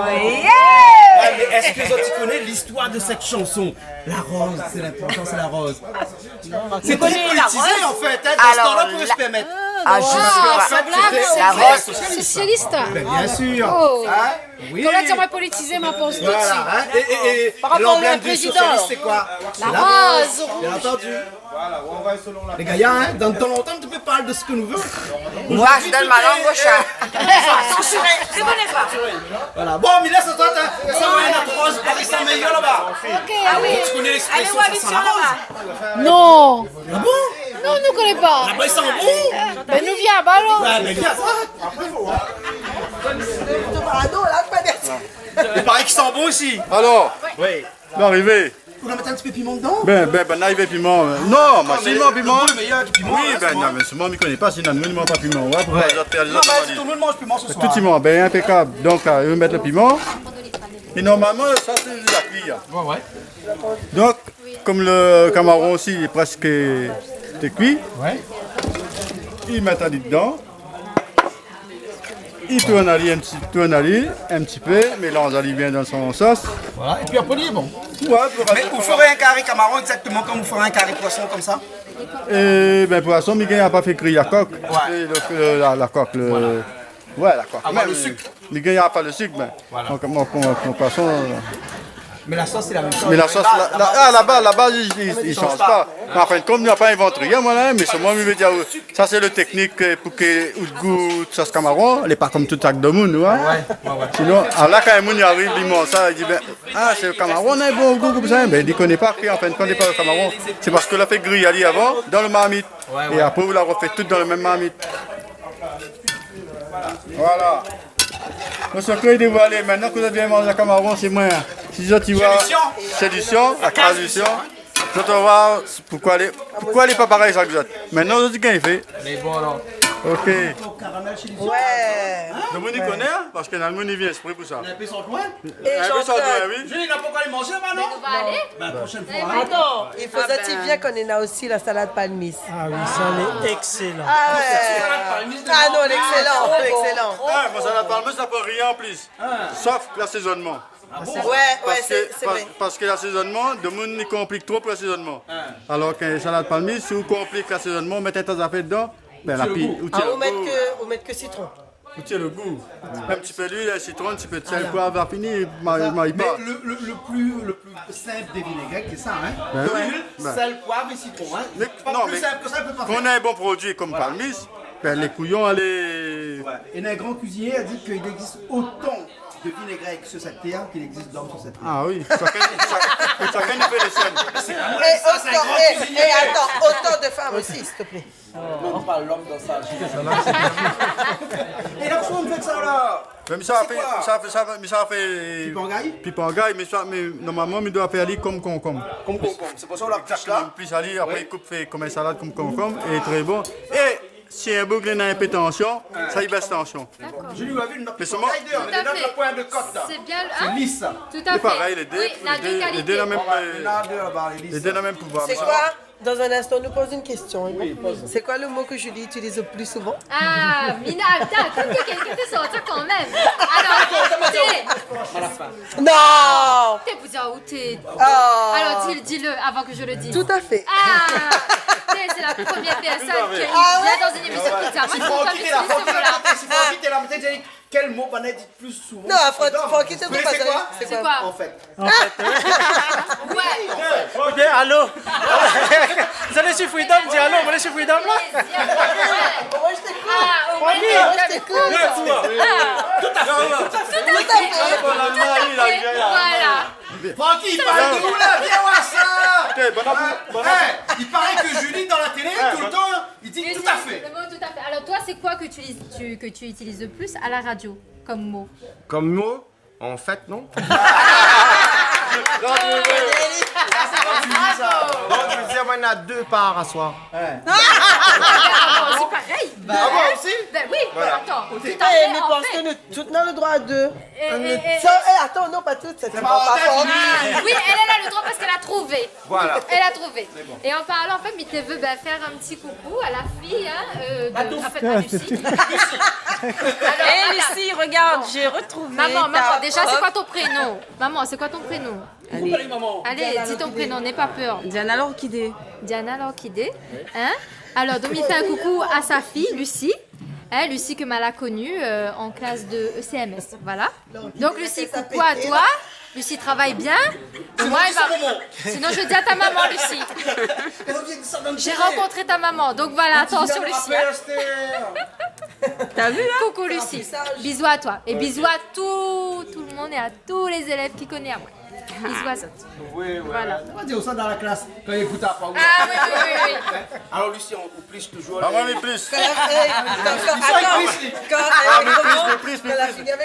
Yeah! Est-ce que tu connais l'histoire de cette chanson? La rose, c'est l'important, c'est la rose. C'est très politisé en fait, hein, dans ce temps-là, on pouvait se permettre. Ah, je sais La pas. rose socialiste. Bien sûr. Oh. Hein? Oui. Comment dire, moi politisé ma pense tout de Voilà, suite. hein? Et Par rapport au l'emblème du président. socialiste, c'est quoi? La C'est rose Bien rouge. entendu. Les gars, hein, dans ton longtemps, tu peux parler de ce que nous voulons. Moi, je donne ma langue au chat. Je connais pas. Voilà. Bon, mais là, ça tente, hein. Ça va, il y en a 3, avec ça meilleur là-bas. Ok, Ah oui. Tu connais l'expression, Allez, ça où sent la habite-tu rose. là-bas? Non. Ah bon? Non, on ne connaît pas. Là-bas, ils sont bons. Ben nous viens à ballon. Ouais, mais viens, ça. Après, il faut voir. Il paraît qu'ils sont bons aussi. Alors, Oui. l'arrivée. Vous voulez mettre un petit peu de piment dedans? Ben, arrivé piment. Non, mais mais sinon piment. le meilleur du piment. Oui, hein, ben, c'est non, moi. mais ce moment, je ne connais pas, sinon, nous ne mangons pas piment. Ouais, pour faire les autres Non, mais analyses. tout le monde mange piment ce soir. Tout piment, ben, impeccable. Donc, là, je vais mettre le piment. Et normalement, ça, c'est la cuillère. Ouais. Donc, comme le camaron aussi est presque cuit, il met ça dedans. Il tourne à lui un petit peu, mélange à lui bien dans son sauce. Voilà, et puis après, il est bon. Ouais, Mais vous ferez un carré camaron exactement comme vous ferez un carré poisson comme ça? et ben poisson, Miguel n'a pas fait cuire la coque. La coque, ouais, la coque. Avoir le sucre. Miguel n'a pas le sucre, mais Voilà. donc, mon poisson. Mais la sauce, c'est la même chose. Mais la sauce, la base, il ne change pas. Mais enfin, comme il n'a pas inventé rien, moi, mais c'est moi qui veux dire, ça c'est le technique pour que le goût de sauce camaron, elle n'est pas comme tout sac de monde, ouais. Sinon, alors là, quand un monde arrive, il mange ça, il dit, ben, ah, c'est le camaron, on a un bon goût comme ça. Ben, il ne connaît pas, en fait, ne connaît pas le camaron. C'est parce que l'a fait griller avant, dans le marmite. Et après, vous la refaites toute dans le même marmite. Voilà. Monsieur Claude, il doit aller. Maintenant que vous avez bien mangé le camaron, c'est moins. Si tu vois, séduction, la traduction. Je te vois pourquoi elle n'est pas pareille, ça que vous êtes. Maintenant, je dis qu'il fait. Elle est bon alors. Ok. Ouais. Le monde y connaît, parce que dans le monde, il vient esprit pour ça. Un peu sur le coin? Et Un peu sur le doigt, oui. Julie, il n'a pas encore allé manger maintenant? On va aller. Ben, prochaine fois. Attends, il faudrait-il bien qu'on ait là aussi la salade palmis. Ah oui, ça est excellent. Ah ouais. Ah non, l'excellent, l'excellent. Ouais, moi, ça n'a pas le ça peut rien en plus. Sauf l'assaisonnement. Parce que l'assaisonnement, de monde il complique trop pour l'assaisonnement. Alors qu'un salade palmiste, si vous compliquez l'assaisonnement, mettez tas affaires dedans, ben la pire. Ou mettre que citron. Vous tirez le goût. Un petit peu d'huile, un citron, un petit peu de sel, poivre, va finir, Mais le plus simple des vinaigrettes, c'est ça, hein? Huile, sel, poivre et citron, hein? Non, mais quand on a un bon produit comme palmiste, ben les couillons, elle Et un grand cuisinier a dit qu'il existe autant de vinaigrettes sur cette terre qu'il existe d'hommes sur cette terre. Ah oui, chacun fait les siennes. Et attends, autant de femmes aussi, s'il te plaît. Non, pas l'homme dans ça. Et là, on fait ça là. Mais ça fait pipangaille, mais normalement, il doit faire aller comme concombre. Comme concombre, c'est pour ça qu'on l'a pris là. Plus aller, après, il coupe fait comme une salade comme concombre, et est très bon. Et si un boucle n'a pas de tension, ça y baisse tension. Je lui ai vu une mais petite la pointe de côte là. C'est bien, c'est lisse ça. Tout à fait. C'est pareil, les deux n'ont même pouvoir. C'est quoi? Dans un instant, on nous pose une question. C'est quoi le mot que Julie utilise le plus souvent? Ah, Mina, attends que quelqu'un te sorte ça quand même. Alors, non! T'es pour dire où t'es. Oh. Alors, dis-le avant que je le dise. Tout à fait. Ah, c'est la première personne qui vient dans une émission qui dit. Si faut quitter la méthode, quel mot on a dit plus souvent? Non, faut quitter le mot. C'est quoi? En fait. Ouais. Ok, allô? Vous allez sur Freedom, dis allô, vous allez sur Freedom là? Moi je t'écoute. Moi je t'écoute. Tout à fait. Voilà. Francky, il parle de nous là, viens voir ça. Il paraît que Julie dans la télé, tout le temps, il dit tout à fait. Le mot tout à fait. Alors toi, c'est quoi que tu utilises le plus à la radio comme mot? Comme mot, en fait, non? Donc, je veux dire, moi, il y en a 2 par à soir. C'est pareil. Ah bon, aussi? Ben oui, Voilà. attends. Mais parce que nous toutes on a le droit à 2. Attends, non, pas toutes, c'est pas fort. Oui, elle a le droit parce qu'elle a trouvé. Voilà. Elle a trouvé. Et en parlant, en fait, mais tu veux faire un petit coucou à la fille, hein, en fait, à Lucie. Hé Lucie, regarde, j'ai retrouvé. Maman, déjà, c'est quoi ton prénom? Maman, c'est quoi ton prénom? Allez, dis ton prénom, n'aie pas peur. Diana l'orchidée. Diana l'orchidée. Hein? Alors, donc, il fait un coucou à sa fille, Lucie. Hein, Lucie que Mala a connue en classe de ECMS. Voilà. Donc, Lucie, coucou à toi. Lucie travaille bien. Moi, sinon, je dis à ta maman, Lucie. J'ai rencontré ta maman. Donc, voilà, attention, Lucie. T'as vu là? Coucou, Lucie. Bisous à toi. Et bisous à tout le monde et à tous les élèves qui connaissent à moi. Bisous à ça. Voilà. On va dire ça dans la classe quand il écoute pas. Ah oui. Alors Lucie, on pliche toujours. Ah, mais plus.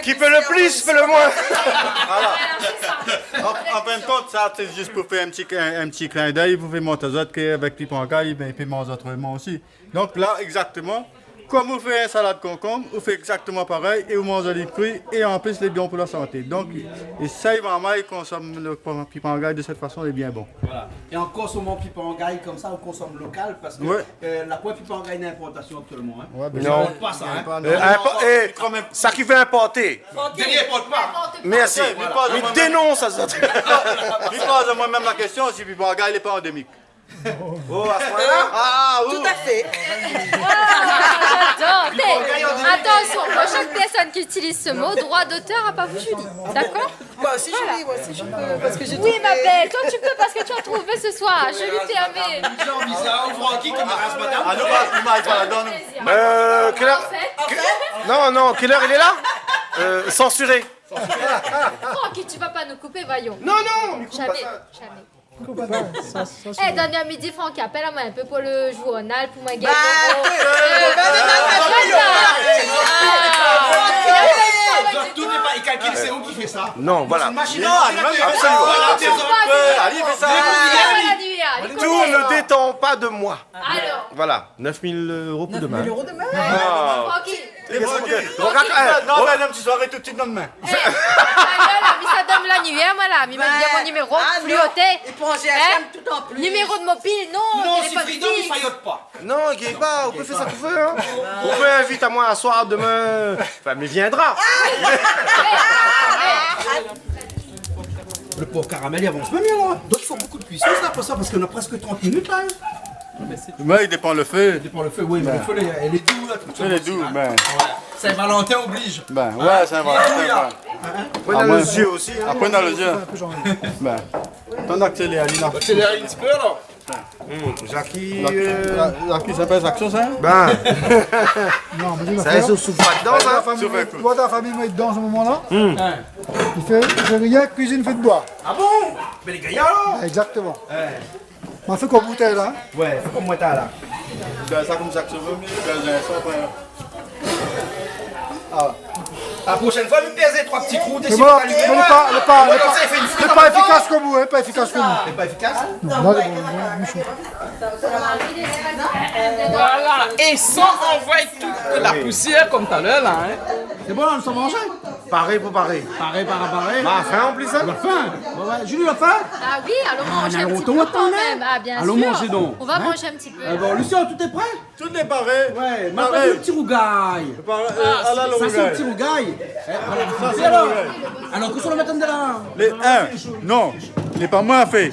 Qui peut le plus, fait le moins. Voilà. En fin de compte, ça, c'est juste pour faire un petit clin d'œil. Vous faites monter aux autres avec pipangaille, mais puis mon autres aussi. Donc là, exactement. Comme vous faites un salade concombre, vous faites exactement pareil et vous mangez les fruits et en plus les bien pour la santé. Donc, et ça, maman, il consomme le pipangaille de cette façon, il est bien bon. Voilà. Et en consommant pipangaille comme ça, on consomme local parce que la pointe pipangaille d'importation actuellement. Hein. Ouais, non. Pas ça, hein. Ça qui veut importer. Derrière, importe pas. Merci. Il dénonce ça. Je pose moi-même la question si le pipangaille n'est pas endémique. Oh, à ce point-là? Ah, oui. Tout à fait. Attention, pour chaque personne qui utilise ce mot, droit d'auteur à pas vous, Julie. D'accord? Moi aussi, Julie, moi aussi, je peux. Parce que j'ai oui, ma belle, toi tu peux parce que tu as trouvé ce soir. Je lui permets. Francky qui m'arrache madame. Ah non, il m'arrête pas là-dedans. Quelle heure? Non, quelle heure il est là? Censuré. Francky, tu vas pas nous couper, voyons. Non, jamais. Donne-lui à midi, Francky, appelle-moi un peu pour le journal, pour moi gagner. Il calcule, c'est où qui fait ça? Non, voilà. Machine. Absolument. Allez, fais ça. Tout ne dépend pas de moi. Alors. Voilà, 9 000 € pour demain. 9 000 € demain? Francky. Non, madame, tu soirée tout de suite demain. Ça donne la nuit, moi là. Il m'a dit mon numéro, fluoté. Et pour un GSM tout en plus. Numéro de mobile, non. Non, si Freedom, il faillote pas. Non, il est pas, on peut faire ça qu'on veut. Hein. Vous pouvez inviter à moi un soir demain. Enfin, mais il viendra. Le porc caramel il avance pas bien là. Donc il faut beaucoup de cuisson ça, après ça, parce qu'on a presque 30 minutes là. Mais il dépend le feu. Il dépend le feu, oui, mais le feu elle est doux là. Elle est doux, ben. Saint-Valentin oblige. Ben, ouais, Saint-Valentin. Après dans les yeux aussi. Après dans les yeux. Ben, t'en accélères, Alina. Accélère un petit peu alors. Jackie. Jackie s'appelle Action, ça? Ben. Non, mais ça se souffle pas dedans, ça. Toi, ta famille, moi, dedans à ce moment-là. Il fait rien, cuisine, fait de bois. Ah bon? Mais les gars, alors? Exactement. On fait comme bouteille là. Ouais, fait comme moi là. C'est ça comme ça que tu veux, mais la prochaine fois, nous pèse 3 petits trous. C'est bon, mais il n'est pas efficace comme vous, pas efficace comme vous. Il n'est pas efficace? Non, là, Michou. Voilà, et sans envoyer toute la poussière comme tout à l'heure là. C'est bon, là, nous sommes mangés. Pareil pour pareil. Pareil. Bah, faim en plus, hein? La faim. Julie, la faim? Ah oui, allons manger un petit peu quand même. Ah bien sûr. Allons manger donc. On va manger un petit peu. Bon, Lucien, tout est prêt? Tout est paré. Ouais, maintenant le petit rougail. Ça, c'est le petit rougail. Alors, qu'est-ce qu'on le met dedans? Les non, il n'est pas moi fait.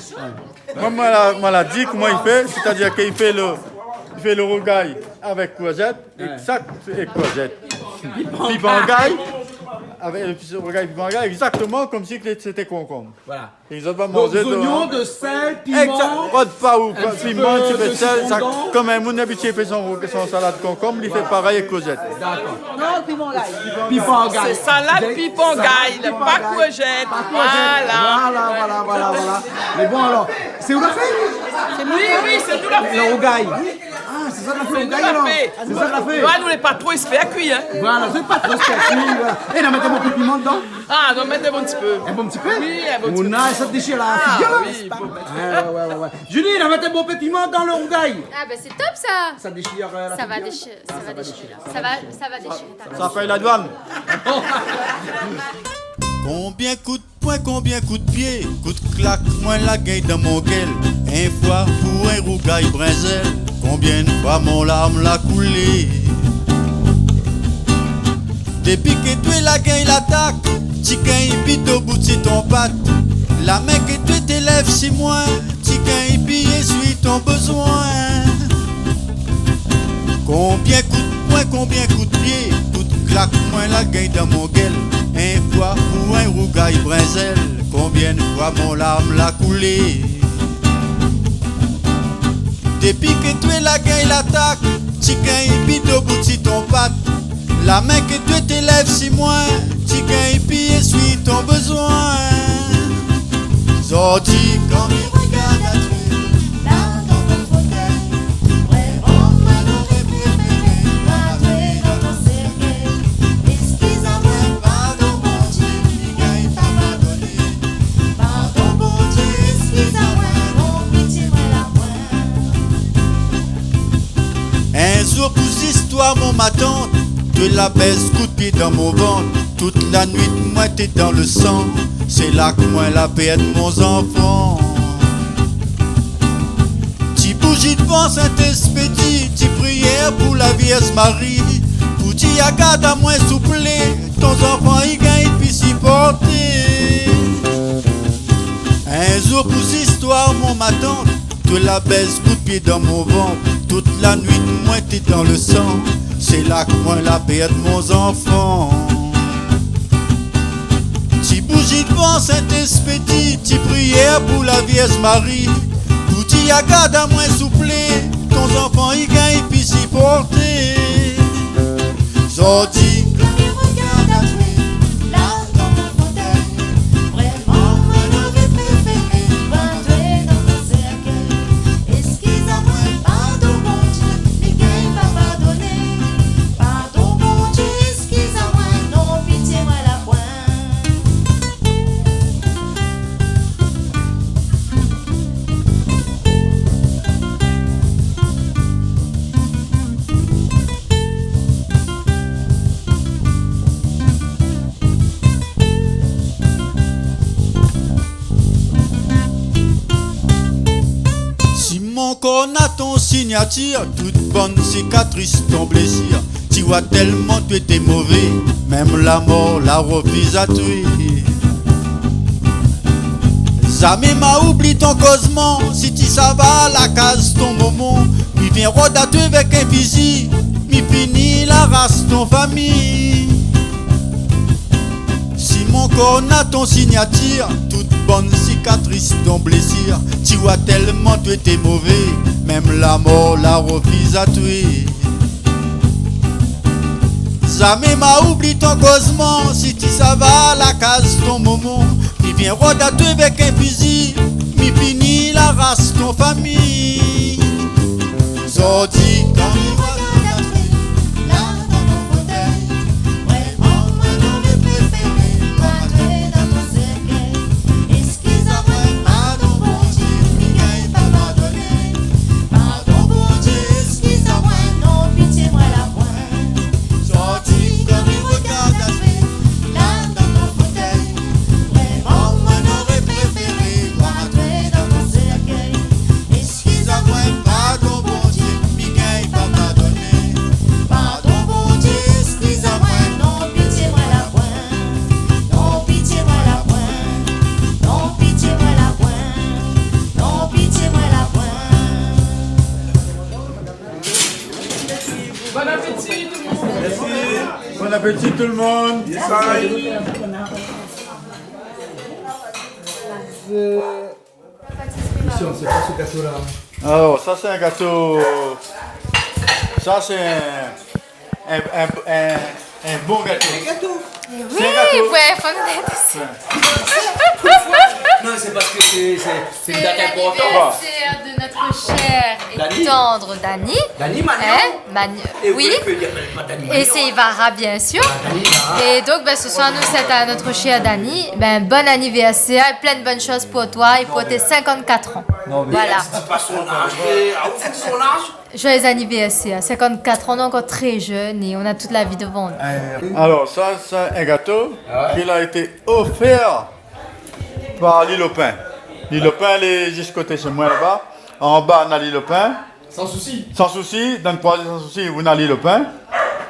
Moi, l'a dit comment il fait, c'est-à-dire qu'il fait le rougail avec courgette, et courgette. Pipangaille, avec le rougail pipangaille, exactement comme si c'était concombre. Voilà. Et ils vont manger de oignons, de sel, piment. Exact. Pas ou piment, tu fais sel. Comme un moun habitué fait son salade concombre, il fait pareil avec courgette. D'accord. Non, pipangaille. C'est salade pipangaille, pas courgette. Voilà. Mais bon alors, c'est où la fait? Oui, c'est tout la fait. Le rougail. Ah, c'est ça de la fait, rougail alors? C'est ça de la fait? Ouais, nous, on n'est pas trop espérés à cuire. Voilà, c'est pas trop espérés à cuire. Et là, mettez un peu de piment dedans. Ah, donc mettez un petit peu. Un bon petit peu? Oui, un bon petit peu. On a ça déchire la figure. Oui, ouais. Julie, là, mettez un bon piment dans le rougail. Ah ben c'est top ça. Ça déchire la Ça va figure. déchirer. Ça va déchirer. Ça paye la douane. Combien coup de poing, combien coup de pied, coup de claque, moins la gaille dans mon gueule. Un fois pour un rougail brinzel, combien de fois mon larme l'a coulé. Depuis que tu es la gaille l'attaque, chicken pite au bout de ton patte. La main que tu t'élèves si moins, chicken pille suit ton besoin. Combien coup de poing, combien coup de pied, coup de claque, moins la gaille dans mon gueule. Un fois pour un rougail brinzel, combien de fois mon larme l'a coulé. Depuis que tu es la gaille l'attaque, chicken pite au bout de ton patte. La main que tu t'élèves si moins, chicken pille suit ton besoin. Sorti quand il regarde à tuer, là dans ton fauteuil, vraiment moi j'aurais préféré rentrer dans ton cercueil. Excuse-moi, pardon bon Dieu, il gagne pas pardonné. Pardon bon Dieu, excuse-moi, mon pitié moi la moindre. Un jour pour histoire mon ma tante, de la baisse coup de pied dans mon ventre. Toute la nuit moi t'es dans le sang. C'est là que moi la perte mon enfant. Ti bougie devant Saint-Esprit, ti prière pour la Vierge Marie. Pour ti agade à moins souple, ton enfant il gagne puis s'y porter. Un jour pour histoire mon ma tante, de la baisse coup de pied dans mon ventre. Toute la nuit moi t'es dans le sang. C'est là que moi la perte mon enfant. Ti bougie devant Saint-Esprit, ti prière pour la Vierge Marie. Pour ti agade à moins souple, ton enfant il gagne puis s'y porter. Sorti quand il regarde à toi, là dans ton fauteuil, vraiment moi j'aurais préféré rentrer dans ton cercueil. Excuse-moi, pardon bon Dieu, il gagne pas pardonner. Pardon bon Dieu, excuse-moi, non pitié moi la pointe. Mon corps n'a ton signature, toute bonne cicatrice, ton blessure. Tu vois tellement tu étais mauvais, même la mort la refuse à tuer. Jamais m'a oublié ton causement. Si tu ça va la case ton moment. Mi viens rodater avec un fusil. Mi fini la race ton famille. Si mon corps n'a ton signature, toute bonne cicatrice ton blessure. Tu vois tellement tu étais mauvais, même la mort la refuse à tuer. Jamais m'a oublié ton causement. Si tu ça va la case ton moment. Mi viens rodater avec un fusil. Mi fini la race ton famille. Sorti quand mi Bon appétit tout le monde. C'est pas ce gâteau-là. Alors, ça c'est un gâteau. Ça c'est un bon gâteau. Un gâteau. Oui, ouais, faut nous aider aussi. Non, c'est parce que c'est une date importante. L'anniversaire de notre cher et tendre Dani. Dani Magnon. Oui. Et c'est Ivara, bien sûr. Et donc, ce soir, nous, c'est à notre cher Dani. Bon anniversaire et plein de bonnes choses pour toi et pour tes 54 ans. Voilà. C'est pas son âge. Son âge. Joyeux anniversaire. 54 ans, on est encore très jeune et on a toute la vie devant nous. Alors, ça c'est un gâteau qui a été offert par l'île au pain. L'île au pain, elle est juste côté chez moi là-bas. En bas, on a l'île au pain. Sans souci. Sans souci. Dans le poisson, sans souci, vous avez l'île au pain.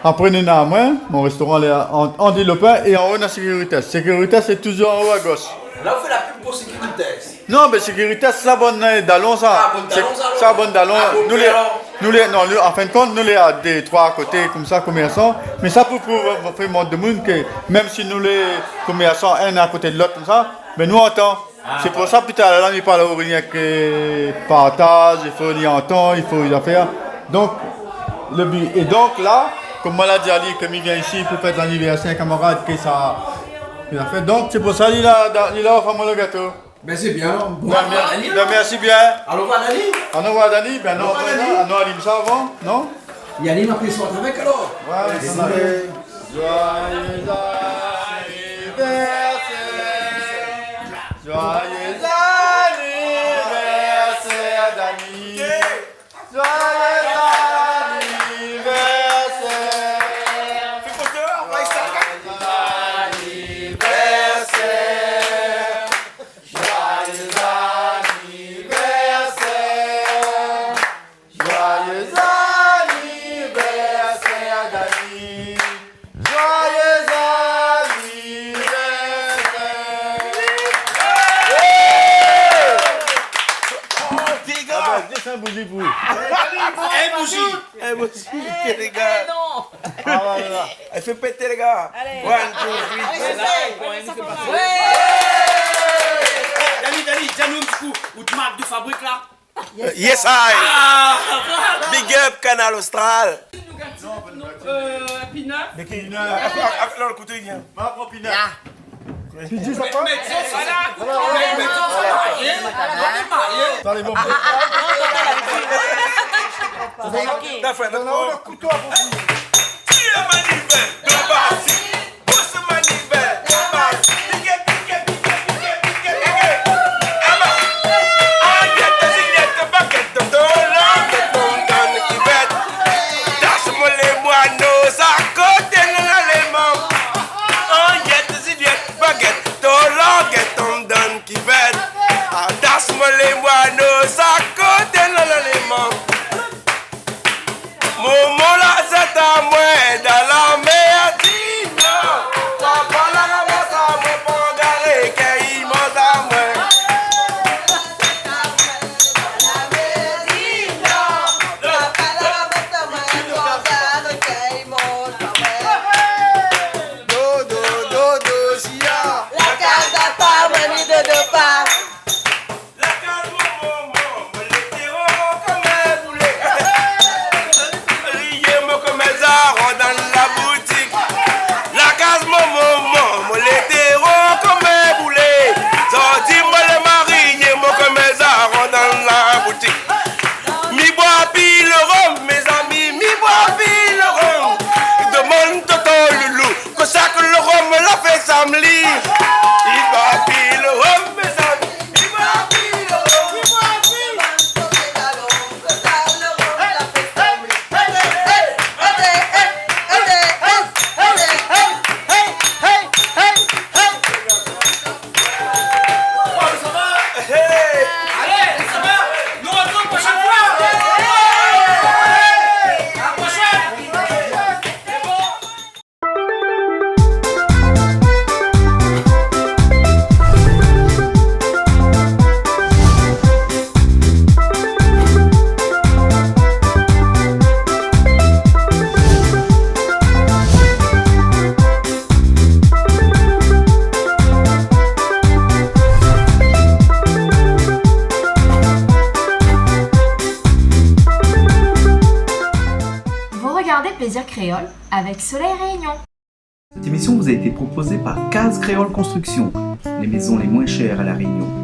Après, nous avons moi, mon restaurant est en l'île au pain et en haut, on a Sécurité. Sécurité, c'est toujours en haut à gauche. Là, vous faites la pub pour Sécurité. Non, mais Sécurité, c'est la bonne dallon, ça. C'est la bonne dallon. Nous, en fin de compte, nous les a des trois à côté, comme ça, commerçants. Mais ça pour faire montre de monde que même si nous les commerçants, un à côté de l'autre, comme ça, mais nous entend. C'est pour ça, putain, là, il parle au rien que partage, il faut y entendre, il faut y faire. Donc, le but. Et donc là, comme moi l'a dit Ali, comme il vient ici pour faire l'anniversaire, un camarade, que ça. Il a fait. Donc, c'est pour ça qu'il a offert moi le gâteau. Ben c'est bien. Bon, merci bien. Alors, on va Dani. On va Dani. Ben non, on a dit ça avant, non? Yannick m'a pris soin avec alors. Ouais, c'est ça. Joyeux anniversaire. Joyeux anniversaire, Dani. Joyeux anniversaire. Fais moteur, on va installer. Un bougie pour vous. Un bougie. Un bougie. Les gars. Non. Elle fait péter les gars. Allez. 1, 2, 3. Dani, dis-nous un petit coup. Où tu marques de fabrique là? Yes, I. Big up Canal Austral. Pinot. Non, le couteau il vient. Ma propre pinot. Tu dis ça quoi? Momo la zata plaisir créole avec Soleil Réunion. Cette émission vous a été proposée par Case Créole Construction, les maisons les moins chères à La Réunion.